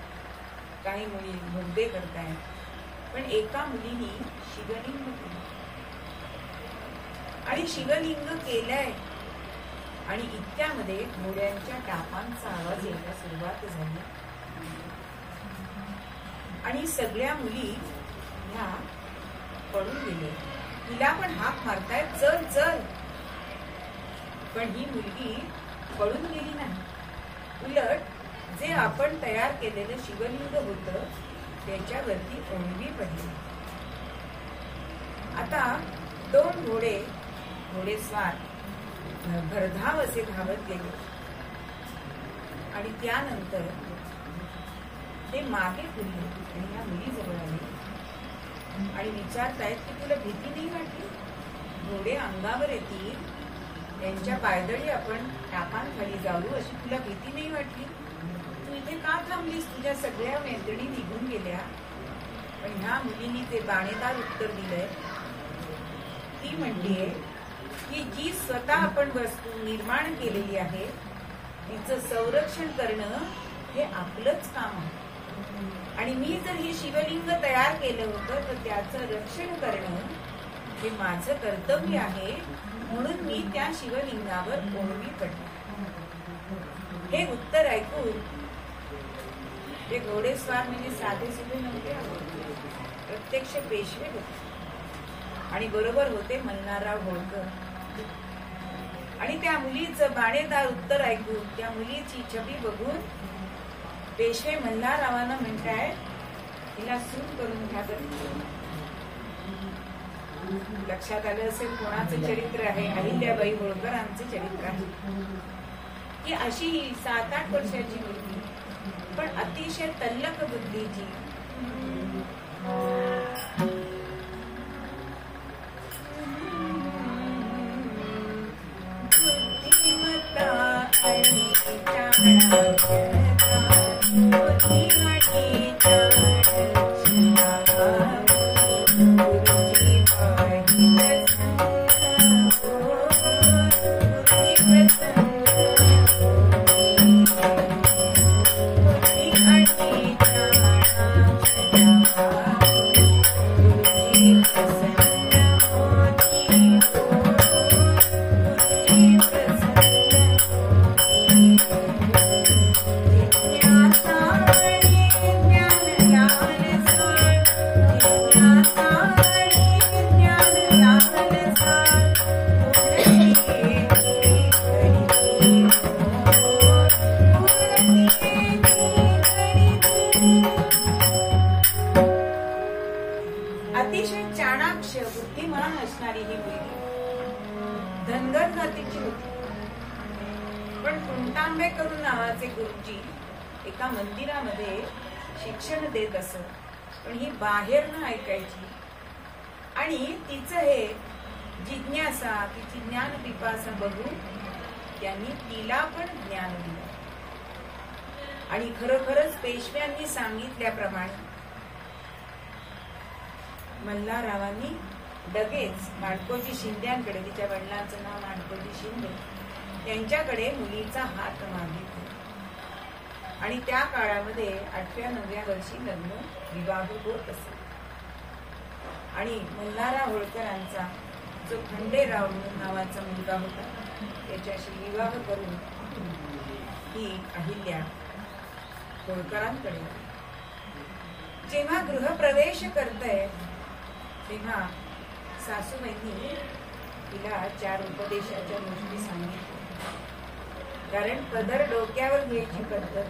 काही मुली मुद्दे करतायत, पण एका मुलीने शिवलिंग केलं आणि शिवलिंग केलंय आणि इतक्यामध्ये घोड्यांच्या टापांचा आवाज यायला सुरुवात झाली आणि सगळ्या मुली ह्या पडून गेले. तिला पण हाक मारतायत चल चल, पण ही मुलगी पडून गेली नाही. उलट जे आपण तयार केलेलं शिवलिंग होतं त्याच्यावरती ओंडवी पडली. आता दोन घोडेस्वार भरधाव असे धावत गेले आणि त्यानंतर ते मागे फिरले आणि या मुलीजवळ आले आणि विचारतायत की तुला भीती नाही वाटली? घोडे अंगावर येतील, त्यांच्या पायदळी आपण टाकांखाली जाऊ अशी तुला भीती नाही वाटली? तू इथे का थांबलीस? तुझ्या सगळ्या मैत्रिणी निघून गेल्या. पण ह्या मुलीने ते बाणेदार उत्तर दिलंय. ती म्हणतीये की जी स्वतः आपण वस्तू निर्माण केलेली आहे तिचं संरक्षण करणं हे आपलंच काम आहे आणि मी जर हे शिवलिंग तयार केलं होतं तर त्याचं रक्षण करणं हे माझं कर्तव्य आहे, म्हणून मी त्या शिवलिंगावर ओंडवी पडले. हे उत्तर ऐकून ते घोडेस्वार म्हणजे साधे सुधे नव्हते, प्रत्यक्ष पेशवे होते. आणि बरोबर होते मल्हारराव होळकर. आणि त्या मुलीचं बाणेदार उत्तर ऐकून, त्या मुलीची छबी बघून पेशवे मल्हाररावांना म्हणताय, तिला सून करून घ्या. लक्षात आलं असेल कोणाचं चरित्र आहे? अहिल्याबाई होळकरांचं चरित्र आहे. की अशी 7-8 वर्षाची मुलगी, पण अतिशय तल्लख बुद्धीची. अतिशय चाणाक्ष बुद्धिमान असणारी ही मुलगी धनगर जातीची होती. पण कुंटांबेकर नावाचे गुरुजी एका मंदिरामध्ये शिक्षण देत असत, पण ही बाहेर न ऐकायची. आणि तिचं हे जिज्ञासा, तिची ज्ञान पिपासा बघून त्यांनी तिला पण ज्ञान दिलं. आणि खरोखरच पेशव्यांनी सांगितल्याप्रमाणे मल्हाररावांनी लगेच माणकोजी शिंद्यांकडे, तिच्या वडिलांचं नाव माणकोजी शिंदे, त्यांच्याकडे मुलीचा हात मागितला. आणि त्या काळामध्ये 8व्या-9व्या वर्षी लग्न विवाह होत असे. आणि मल्हारराव होळकरांचा जो खंडेराव नावाचा मुलगा होता, त्याच्याशी विवाह करून ही अहिल्या होळकरांकडे. जेव्हा गृहप्रवेश करताय तेव्हा सासूबाईंनी तिला 4 उपदेशाच्या गोष्टी सांगितल्या. कारण पदर डोक्यावर घ्यायची पद्धत,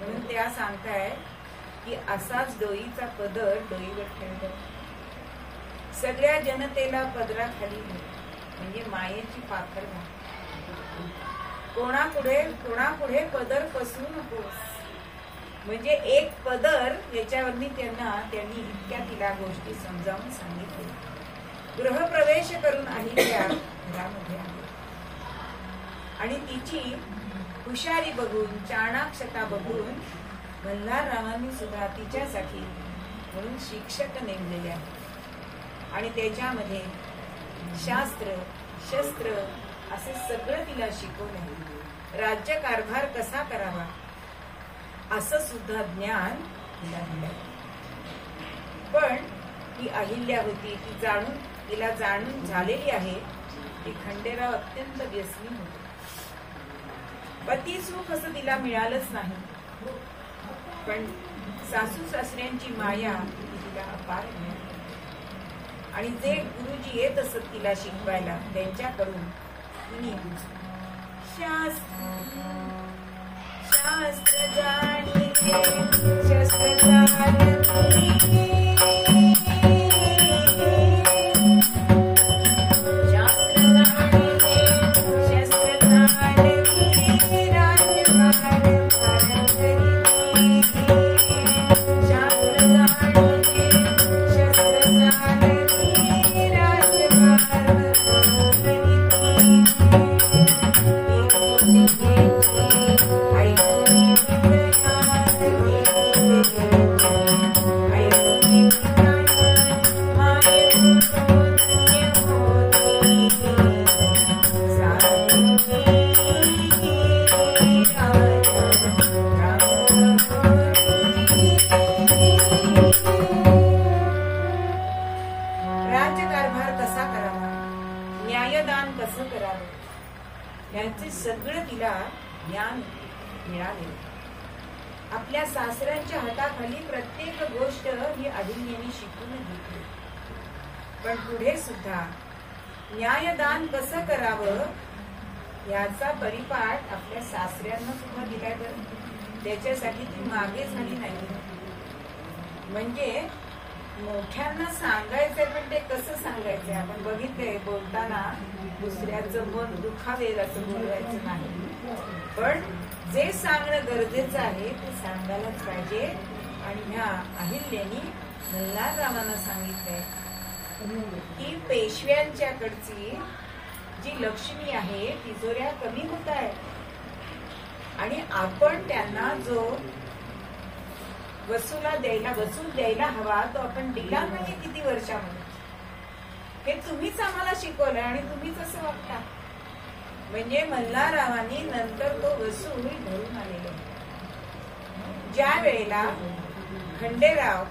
म्हणून त्या सांगताय की असाच डोईचा पदर डोईवर ठेवतात. सगळ्या जनतेला पदराखाली म्हणजे मायेची पाखड घाल. कोणापुढे पदर पसरू नकोस. म्हणजे एक पदर याच्यावरनी त्यांनी इतक्या तिला गोष्टी समजावून सांगितल्या. गृहप्रवेश करून अहिल्या घरामध्ये आली. आणि तिची हुशारी बघून, चाणाक्षता बघून मल्हाररावांनी सुद्धा तिच्यासाठी म्हणून शिक्षक नेमलेले आहेत. आणि त्याच्यामध्ये शास्त्र, शस्त्र असे सगळं तिला शिकवलं. राज्यकारभार कसा करावा असं सुद्धा ज्ञान तिला दिलं. पण ही अहिल्या होती, तिला जाणून झालेली आहे की खंडेराव अत्यंत व्यसनी होते. पती सुख असं तिला मिळालंच नाही, पण सासू सासऱ्यांची माया तिला अपार मिळाली. आणि जे गुरुजी येत असत तिला शिकवायला, त्यांच्याकडून तिने शास्त्र जाणी शस्त्र जाणी हाताखाली प्रत्येक गोष्ट ही अहिल्याने शिकून घेतली. पण पुढे सुद्धा न्यायदान कसं करावं याचा परिपाठ आपल्या सासऱ्यांना सुद्धा दिलाय. त्याच्यासाठी ती मागे झाली नाही. म्हणजे मोठ्यांना सांगायचंय, पण ते कसं सांगायचंय? आपण बघितलंय, बोलताना दुसऱ्याचं मन दुखावेल असं बोलवायचं नाही, पण जे सांगणं गरजेचं आहे ते सांगायलाच पाहिजे. आणि ह्या अहिल्याने मल्हाररावांना सांगितलंय की पेशव्यांच्याकडची जी लक्ष्मी आहे तिजोऱ्या कमी होत आहेत आणि आपण त्यांना जो वसूल द्यायला हवा तो आपण दिला नाही किती वर्षामध्ये. हे तुम्हीच आम्हाला शिकवलंय आणि तुम्हीच असं वागता. म्हणजे मल्हाररावांनी नंतर तो वसूल भरून आलेला. ज्या वेळेला खंडेराव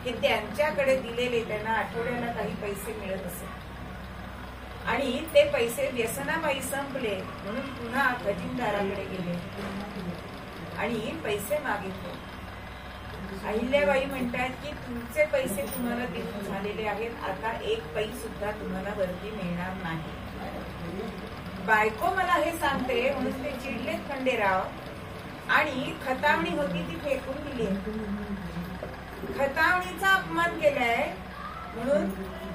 हे त्यांच्याकडे दिलेले, त्यांना आठवड्याला काही पैसे मिळत असे आणि ते पैसे व्यसनाबाई संपले म्हणून पुन्हा खजिनदाराकडे गेले आणि पैसे मागितले. अहिल्याबाई म्हणतात की तुमचे पैसे तुम्हाला देऊन झालेले आहेत, आता एक पै सुद्धा तुम्हाला वरती मिळणार नाही. बायको मला हे सांगते म्हणून ते चिडलेत खंडेराव आणि खतावणी होती ती फेकून दिली. खतावणीचा अपमान केलाय म्हणून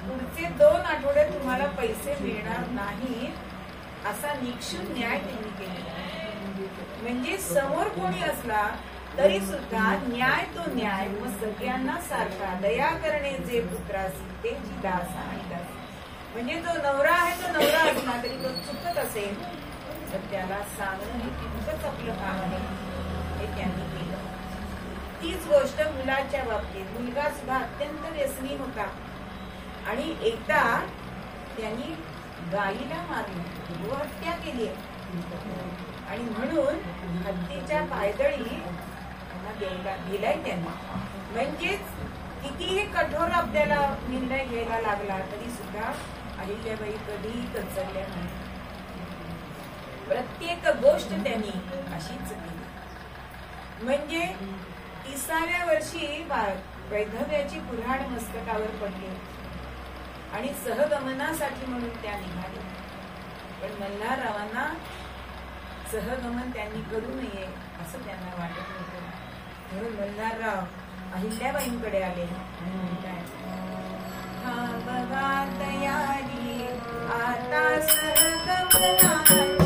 पुढचे 2 आठवडे तुम्हाला पैसे मिळणार नाही असा निक्षून न्याय त्यांनी केलेला. म्हणजे समोर कोणी असला तरी सुद्धा न्याय तो न्याय, मग सगळ्यांना सारखा. दया करणे जे पुत्रासी ते जी दास आणि दास. म्हणजे जो नवरा आहे तो नवरा असला तरी तो चुकत असेल तर त्याला सांगणं हे तितकंच आपलं काम आहे, हे त्यांनी केलं. तीच गोष्ट मुलाच्या बाबतीत. मुलगा सुद्धा अत्यंत व्यसनी होता आणि एकदा त्यांनी गायीला मारली, गोहत्या केली आणि म्हणून हत्तीच्या पायदळी दिलाय त्यांना. म्हणजेच कितीही कठोर आपल्याला निर्णय घ्यायला लागला तरी सुद्धा अहिल्याबाई कधीही कचरल्या नाही. प्रत्येक गोष्ट त्यांनी अशीच केली. म्हणजे 30व्या वर्षी वैधव्याची कुऱ्हाड मस्तकावर पडली आणि सहगमनासाठी म्हणून त्या निघाल्या. पण मल्हाररावांना सहगमन त्यांनी करू नये असं त्यांना वाटत होतं. म्हणून मल्हारराव अहिल्याबाईंकडे आले आणि म्हणतात, हा बघा तयारी आता सहगमनाची.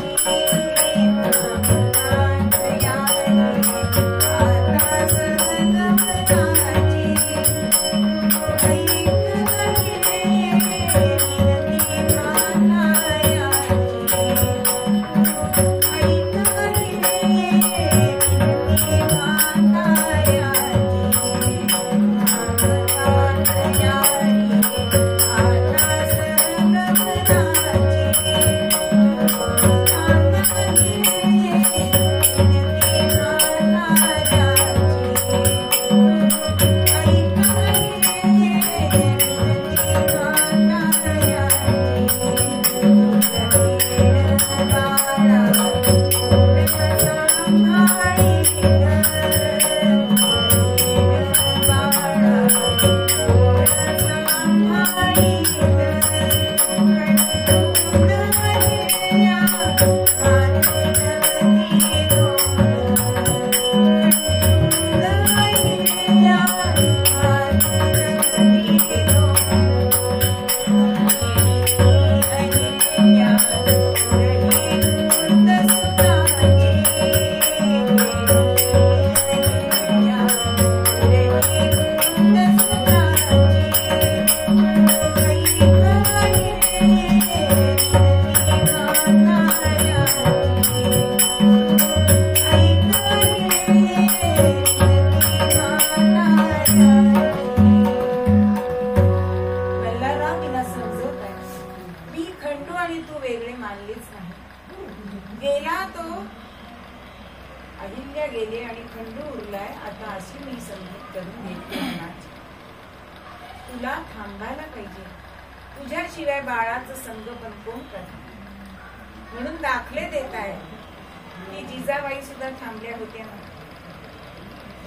तुला थांबायला पाहिजे, तुझ्याशिवाय बाळाचं संगोपन कोण करणार? म्हणून दाखले देत आहे की जिजाबाई सुद्धा थांबल्या होत्या ना.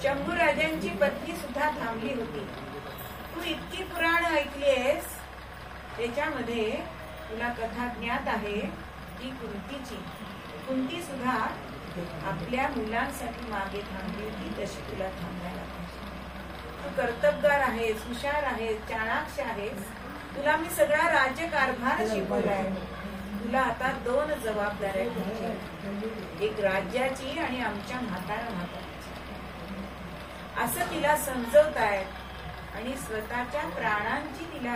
शंभूराजांची पत्नी सुद्धा थांबली होती. तू इतकी पुराण ऐकलीयस, त्याच्यामध्ये तुला कथा ज्ञात आहे की कुंतीची. कुंती सुद्धा आपल्या मुलांसाठी मागे थांबली होती, तशी तुला थांबायला पाहिजे. तू कर्तबगार आहेस, हुशार आहेस, चाणाक्ष आहेस, तुला मी सगळा राज्यकारभार शिकवलाय. तुला आता 2 जबाबदाऱ्या घ्यायच्या, एक राज्याची आणि आमच्या म्हाताऱ्याची. असं तिला समजवतायत आणि स्वतःच्या प्राणांची तिला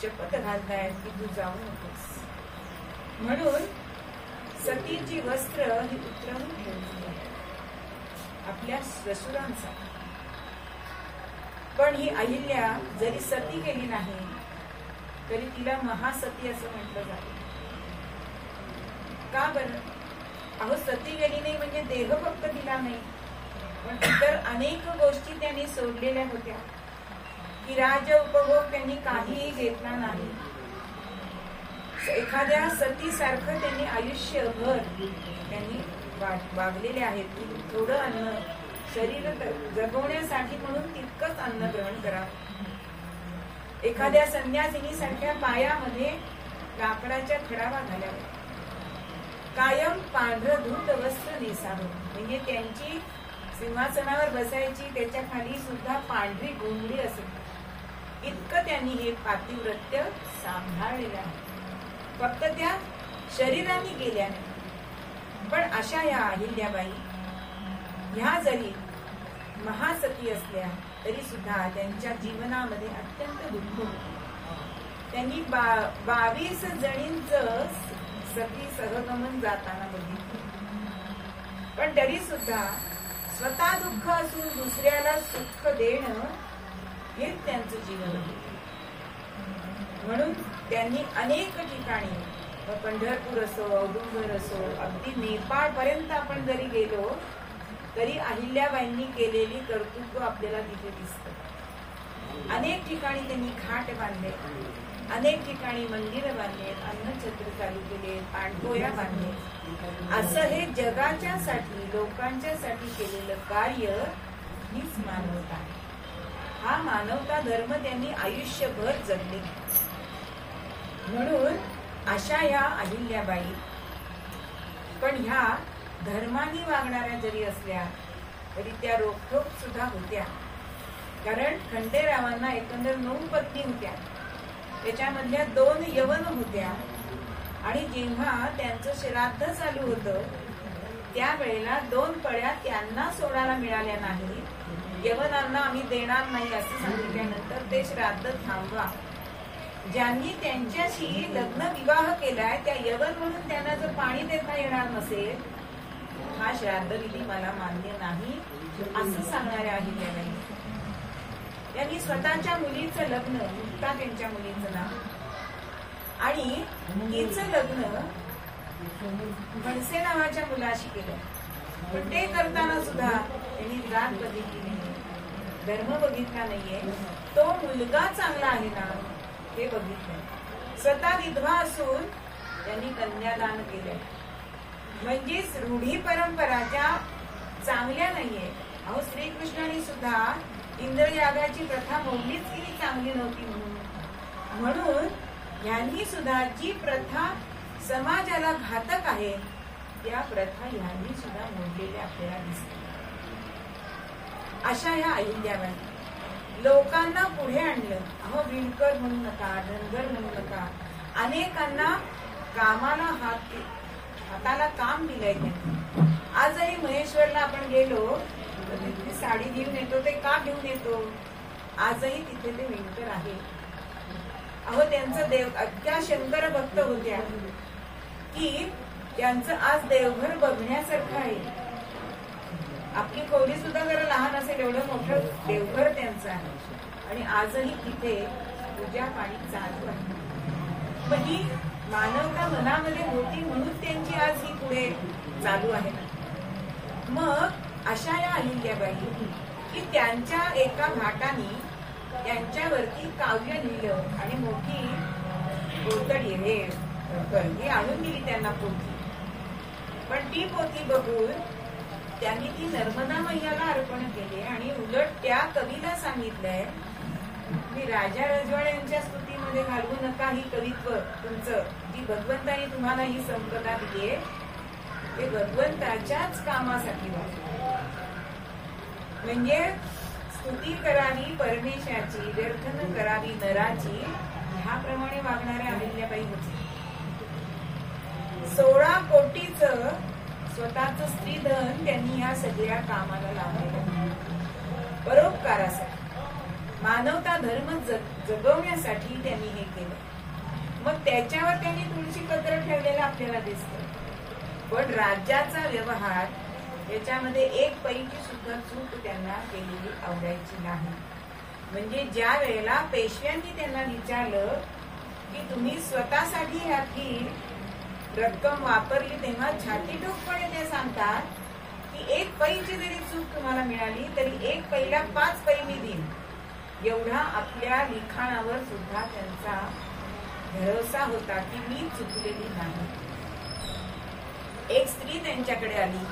शपथ घालतायत की तू जाऊ नकोस. म्हणून सतीची वस्त्र ही उतरवून ठेवली आपल्या श्वशुरांसाठी. पण ही अहिल्या जरी सती गेली नाही तरी तिला महासती असं म्हटलं जातं. का बरं? अहो, सती गेली नाही म्हणजे देह फक्त दिला नाही, पण इतर अनेक गोष्टी त्यांनी सोडलेल्या होत्या. की राज उपभोग त्यांनी काहीही घेतला नाही. एखाद्या सतीसारखं त्यांनी आयुष्यभर त्यांनी वागलेले आहेत की थोडं अन्न शरीर जगवण्यासाठी म्हणून तितकंच अन्न ग्रहण करावं. एखाद्या संन्यासिनी सारख्या पायामध्ये लाकडाच्या खडावा घालावा, कायम पांढरं धूत वस्त्र नेसावं, म्हणजे त्यांची सिंहासनावर बसायची त्याच्या खाली सुद्धा पांढरी गोंगडी असेल, इतकं त्यांनी हे पातिव्रत्य सांभाळलेलं आहे. फक्त त्या शरीराने गेल्या नाही. पण अशा या अहिल्याबाई ह्या जरी महासती असल्या तरी सुद्धा त्यांच्या जीवनामध्ये अत्यंत दुःख होते. त्यांनी 22 जणींचं सती सहगमन जाताना बघितलं, पण तरी सुद्धा स्वतः दुःख असून दुसऱ्याला सुख देणं हेच त्यांचं जीवन आहे. म्हणून त्यांनी अनेक ठिकाणी, पंढरपूर असो, औदुंबर असो, अगदी नेपाळ पर्यंत आपण जरी गेलो तरी अहिल्याबाईंनी केलेली कर्तृत्व आपल्याला तिथे दिसतं. अनेक ठिकाणी त्यांनी घाट बांधले, अनेक ठिकाणी मंदिर बांधले, अन्नछत्र चालू केले, पाणपोया बांधले. असं हे जगाच्या साठी, लोकांच्या साठी केलेलं कार्य हीच मानवता आहे. हा मानवता धर्म त्यांनी आयुष्यभर जगले. म्हणून अशा या अहिल्याबाई पण ह्या धर्माने वागणाऱ्या जरी असल्या तरी त्या रोखोक सुद्धा होत्या. कारण खंडेरावांना एकंदर 9 पत्नी होत्या, त्याच्यामधल्या 2 यवन होत्या. आणि जेव्हा त्यांचं श्राद्ध चालू होतं त्यावेळेला 2 पळ्या त्यांना सोडायला मिळाल्या नाही. यवनांना आम्ही देणार नाही असं सांगितल्यानंतर ते श्राद्ध थांबवा. ज्यांनी त्यांच्याशी लग्न विवाह केलाय त्या यवन म्हणून त्यांना जर पाणी देता येणार नसेल, हा श्राद्ध विधी मला मान्य नाही असं सांगणाऱ्या अहिल्याबाई. त्यांनी स्वतःच्या मुलीचं लग्न, मुक्ता त्यांच्या मुलीचं नाव, आणि तिचं लग्न मनसे नावाच्या मुलाशी केलं. पण ते करताना सुद्धा त्यांनी जात बघितली नाही, धर्म बघितला नाहीये, तो मुलगा चांगला आहे ना हे बघितलं. स्वतः विधवा असून त्यांनी कन्यादान केलं. म्हणजेच रूढी परंपरा ज्या चांगल्या नाहीये. अहो, श्रीकृष्णाने सुद्धा इंद्रयागाची प्रथा मोडलीच केली, चांगली नव्हती म्हणून यांनी सुद्धा जी प्रथा समाजाला घातक आहे त्या प्रथा यांनी सुद्धा मोडलेल्या आपल्याला दिसतात. अशा ह्या अहिल्याबाई लोकांना पुढे आणलं. अहो, विणकर म्हणू नका, धनगर म्हणू नका, अनेकांना कामाला हाताला काम दिलंय त्यांनी. आजही महेश्वरला आपण गेलो तर तिथे साडी घेऊन येतो. ते का घेऊन येतो? आजही तिथे ते विणकर आहे. अहो, त्यांचं देव अख्ख्या शंकर भक्त होत्या की त्यांचं आज देवघर बघण्यासारखं आहे. आपली खोली सुद्धा जरा लहान असेल एवढं मोठं देवघर त्यांचं आहे. आणि आजही तिथे पूजा पाणी चालू आहे. मग ही मानवता मनामध्ये होती म्हणून त्यांची आज ही पुढे चालू आहे ना. मग अशा या अहिल्याबाई की त्यांच्या एका घाटाने त्यांच्यावरती काव्य लिहिलं आणि मोठी पोतडी हे आणून दिली त्यांना पोथी. पण ती पोथी बघून त्यांनी ती नर्मदा मैयाला अर्पण केली आणि उलट त्या कवीला सांगितलंय मी राजा रजवाड्यांच्या स्तुतीमध्ये घालवू नका ही कवित्व तुमचं, जी भगवंताने तुम्हाला ही संपदा दिलीये ते भगवंताच्याच कामासाठी वापरा. म्हणजे स्तुती करावी परमेशाची, व्यर्थ न करावी नराची, ह्याप्रमाणे वागणाऱ्या अहिल्याबाई होती. 16 कोटीचं स्वतःच स्त्रीधन त्यांनी या सगळ्या कामाला लावलेलं. परोपकारासाठी, मानवता धर्म जगवण्यासाठी त्यांनी हे केलं. मग त्याच्यावर त्यांनी तुळशी पत्र ठेवलेलं आपल्याला दिसतं. पण राज्याचा व्यवहार याच्यामध्ये एक पैकी सुद्धा चूक त्यांना केलेली आवडायची नाही. म्हणजे ज्या वेळेला पेशव्यांनी त्यांना विचारलं की तुम्ही स्वतःसाठी ह्यातली रक्कम वापरली, तेव्हा छाती ठोकपणे ते सांगतात की एक पैची जरी चूक तुम्हाला मिळाली तरी एक पैला 5 पै मी देईन. एवढा आपल्या लिखाणावर सुद्धा त्यांचा भरोसा होता की मी चुकलेली नाही. एक स्त्री त्यांच्याकडे आली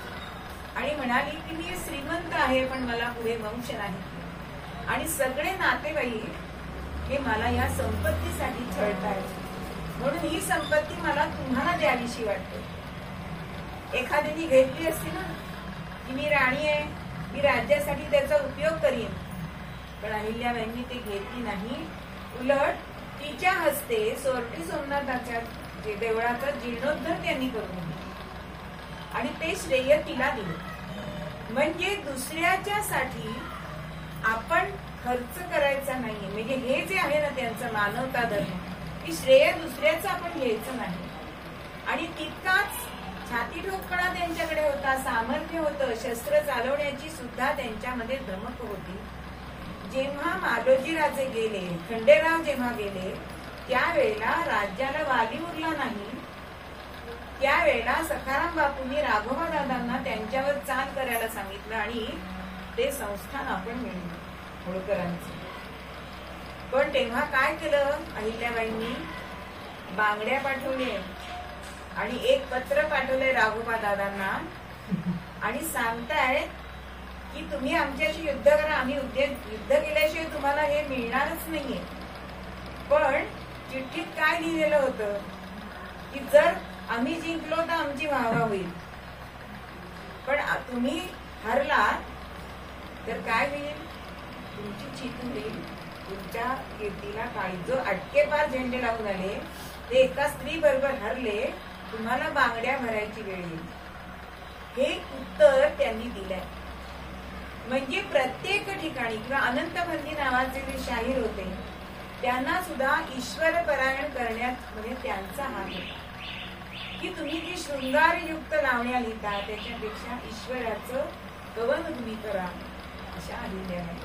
आणि म्हणाली की मी श्रीमंत आहे पण मला पुढे वंश नाही आणि सगळे नातेवाईक हे मला या संपत्तीसाठी छळतायत, म्हणून ही संपत्ती मला तुम्हाला द्यावीशी वाटते. एखाद्याने घेतली असती ना की मी राणी आहे, मी राज्यासाठी त्याचा उपयोग करीन, पण अहिल्याबाईंनी ते घेतली नाही. उलट तिच्या हस्ते सोरटी सोमनाथाच्या देवळाचा जीर्णोद्धार त्यांनी करून दिला आणि ते श्रेय तिला दिले. म्हणजे दुसऱ्याच्या साठी आपण खर्च करायचा नाही. म्हणजे हे जे आहे ना त्यांचं मानवता धर्म, की श्रेय दुसऱ्याचं आपण घ्यायचं नाही. आणि तितकाच छाती ठोकपणा त्यांच्याकडे होता, सामर्थ्य होतं, शस्त्र चालवण्याची सुद्धा त्यांच्यामध्ये धमक होती. जेव्हा मालोजी राजे गेले, खंडेराव जेव्हा गेले, त्यावेळेला राज्याला वाली उरला नाही. त्यावेळेला सखाराम बापूंनी राघोबा दादांना त्यांच्यावर चाल करायला सांगितलं आणि ते संस्थान आपण मिळवलं होळकरांचं. पण तेव्हा काय केलं अहिल्याबाईंनी? बांगड्या पाठवले आणि एक पत्र पाठवलंय राघोबा दादांना आणि सांगताय की तुम्ही आमच्याशी युद्ध करा, आम्ही युद्ध केल्याशिवाय तुम्हाला हे मिळणारच नाहीये. पण चिठ्ठीत काय लिहिलेलं होतं की जर आम्ही जिंकलो तर आमची वाहवा होईल, पण तुम्ही हरला तर काय होईल? तुमची चितू होईल, तुमच्या कीर्तीला काळी. जो अटके पार झेंडे लावून आले ते एका स्त्री बरोबर हरले, तुम्हाला बांगड्या भरायची वेळ येईल. हे उत्तर त्यांनी दिलंय. म्हणजे प्रत्येक ठिकाणी किंवा अनंतभंगी नावाचे जे शाहीर होते त्यांना सुद्धा ईश्वर परायण करण्यात म्हणजे त्यांचा हात होता की तुम्ही जी शृंगारयुक्त लावण्या लिहिता त्याच्यापेक्षा ईश्वराचं कवन तुम्ही करा, अशा अहिल्या आहे.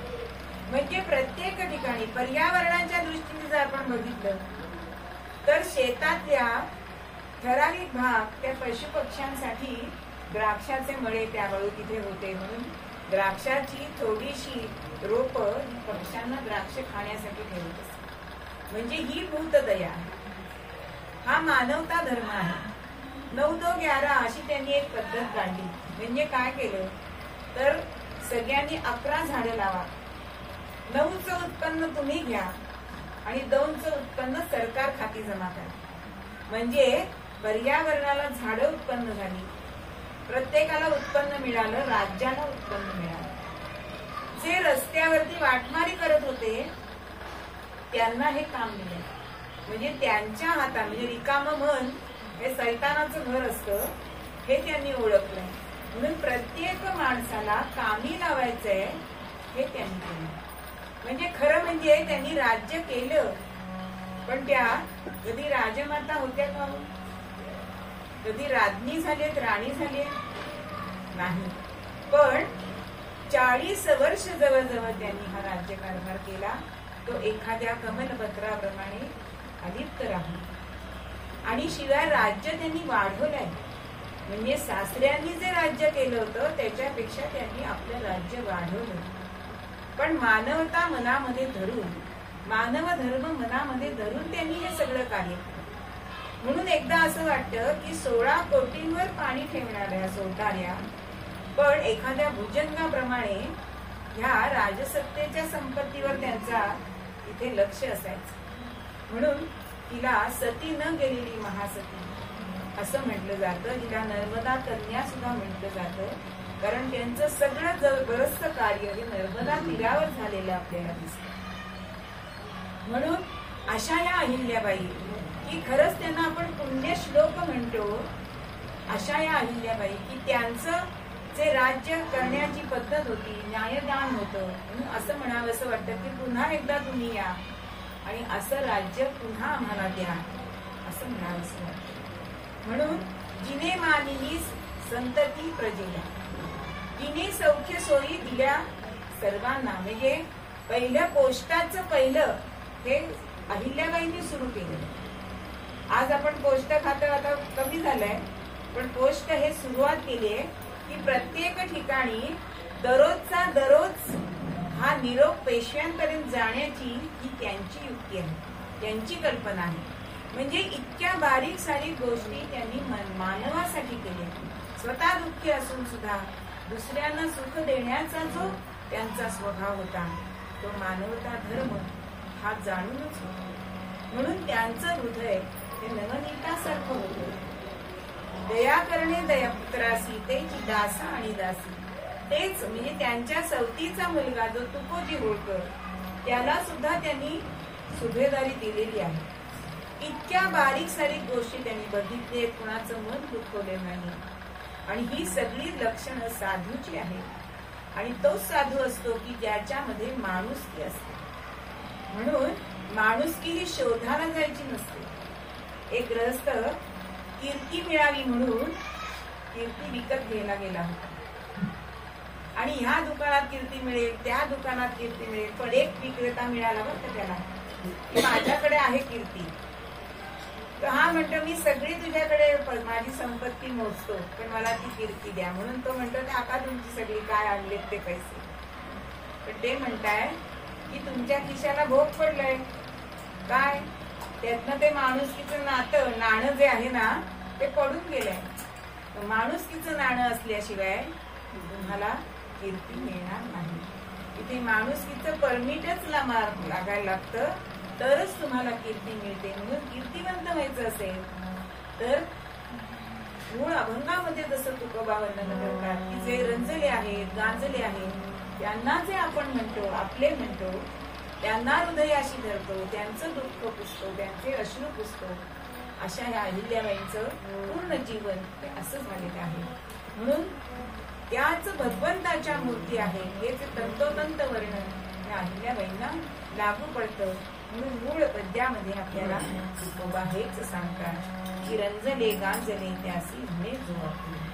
म्हणजे प्रत्येक ठिकाणी पर्यावरणाच्या दृष्टीने जर आपण बघितलं तर शेतातल्या ठराविक भाग त्या पशुपक्ष्यांसाठी द्राक्षाचे मळे त्यावेळी तिथे होते, म्हणून द्राक्षाची थोडीशी रोप पक्ष्यांना द्राक्ष खाण्यासाठी ठेवत असते. म्हणजे ही भूतदया आहे, हा मानवता धर्म आहे. 9-2-11 अशी त्यांनी एक पद्धत काढली. म्हणजे काय केलं तर सगळ्यांनी 11 झाडं लावा, 9चं उत्पन्न तुम्ही घ्या आणि 2चं उत्पन्न सरकार खाती जमा करा. म्हणजे पर्यावरणाला झाडं उत्पन्न झाली, प्रत्येकाला उत्पन्न मिळालं, राज्याला उत्पन्न मिळालं. जे रस्त्यावरती वाटमारी करत होते त्यांना हे काम मिळालं. म्हणजे त्यांच्या हातात म्हणजे रिकामं मन हे सैतानाचं घर असतं हे त्यांनी ओळखलं. म्हणून प्रत्येक माणसाला कामी लावायचंय हे त्यांनी केलं. म्हणजे खरं म्हणजे त्यांनी राज्य केलं, पण त्या कधी राजमाता होत्या का? कधी राज्ञी झालेत, राणी झाले नाही. पण 40 वर्ष जवळजवळ त्यांनी हा राज्यकारभार केला. तो एखाद्या कमलपत्राप्रमाणे अलिप्त राहून. आणि शिवाय राज्य त्यांनी वाढवलंय. म्हणजे सासऱ्यांनी जे राज्य केलं होतं त्याच्यापेक्षा त्यांनी आपलं राज्य वाढवलं. पण मानवता मनामध्ये धरून, मानव धर्म मनामध्ये धरून त्यांनी हे सगळं कार्य केलं. म्हणून एकदा असं वाटतं की 16 कोटींवर पाणी ठेवणाऱ्या सोडणाऱ्या पण एखाद्या भुजंगाप्रमाणे ह्या राजसत्तेच्या संपत्तीवर त्यांचा इथे लक्ष असायचं. म्हणून तिला सती न गेलेली महासती असं म्हटलं जातं. हिला नर्मदा कन्या सुद्धा म्हटलं जातं, कारण त्यांचं सगळं बरचसं कार्य हे नर्मदा तीरावर झालेलं आपल्याला दिसतं. म्हणून अशा या अहिल्याबाई की खरंच त्यांना आपण पुण्यश्लोक म्हणतो, अशा या अहिल्याबाई की त्यांचं जे राज्य करण्याची पद्धत होती, न्यायदान होतं, म्हणून असं म्हणावं असं वाटतं की पुन्हा एकदा तुम्ही या आणि असं राज्य पुन्हा आम्हाला द्या असं म्हणावं असं वाटतं. म्हणून जिने मानिली संतती प्रजेला, तिने सौख्य सोयी दिल्या सर्वांना. म्हणजे पहिलं पोस्टाचं पहिलं हे अहिल्याबाईंनी सुरू केलं. आज आपण पोस्ट खातं आता कमी झालंय, पण पोस्ट हे सुरुवात केली आहे की प्रत्येक ठिकाणी दररोजचा दररोज हा निरोप पेशव्यांपर्यंत जाण्याची ही त्यांची युक्ती आहे, त्यांची कल्पना आहे. म्हणजे इतक्या बारीक सारीक गोष्टी त्यांनी मानवासाठी केल्या. स्वतः दुःखी असून सुद्धा दुसऱ्यांना सुख देण्याचा जो त्यांचा स्वभाव होता तो मानवता धर्म हा जाणूनच होता. म्हणून त्यांचं हृदय हे नवनीतासारखं होतं. दया करणे दयापुत्रासी तेची दासा आणि दासी. तेच म्हणजे त्यांच्या सवतीचा मुलगा जो तुकोजी होळकर त्याला सुद्धा त्यांनी सुभेदारी दिलेली आहे. इतक्या बारीक सारीक गोष्टी त्यांनी बघितले, कुणाचं मन दुखवले नाही. आणि ही सगळी लक्षणं साधूची आहेत. आणि तोच साधू असतो की ज्याच्यामध्ये माणुसकी असते. म्हणून माणुसकी ही शोधाला जायची नसते. एक गृहस्थ कीर्ती मिळावी म्हणून कीर्ती विकत घ्यायला गेला होता. आणि ह्या दुकानात कीर्ती मिळेल, त्या दुकानात कीर्ती मिळेल, पण एक विक्रेता मिळाला बरं त्याला की माझ्याकडे आहे कीर्ती. तर हा म्हणतो मी सगळी तुझ्याकडे माझी संपत्ती मोजतो, पण मला ती कीर्ती द्या. म्हणून तो म्हणतो काका तुमची सगळी काय आणलेत ते पैसे. पण ते म्हणताय की तुमच्या खिशाला भोग पडलंय काय, त्यातनं ते माणुसकीचं नाणं जे आहे ना ते पडून गेलंय. माणुसकीचं नाणं असल्याशिवाय तुम्हाला कीर्ती मिळणार नाही. इथे माणुसकीचं परमिटच लागायला लागतं, तरच तुम्हाला कीर्ती मिळते. म्हणून कीर्तिवंत व्हायचं असेल तर मूळ अभंगामध्ये जसं तुकोबा वर्णन करतात की जे रंजले आहेत, गांजले आहेत, त्यांना जे आपण म्हणतो आपले म्हणतो, त्यांना हृदयाशी धरतो, त्यांचं दुःख पुसतो, त्यांचे अश्रू पुसतो. अशा ह्या अहिल्याबाईंचं पूर्ण जीवन ते असं झालेलं आहे. म्हणून त्याच भगवंताच्या मूर्ती आहे हे जे तंतोतंत वर्णन या अहिल्याबाईंना लागू पडतं. म्हणून मूळ पद्यामध्ये आपल्याला तुकोबा हेच सांगतात की रंजले गांजले त्यासी म्हणे जो आपले.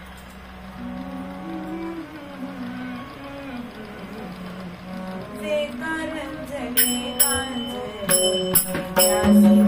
जे का रंजले गांजले त्यासी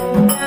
गंगा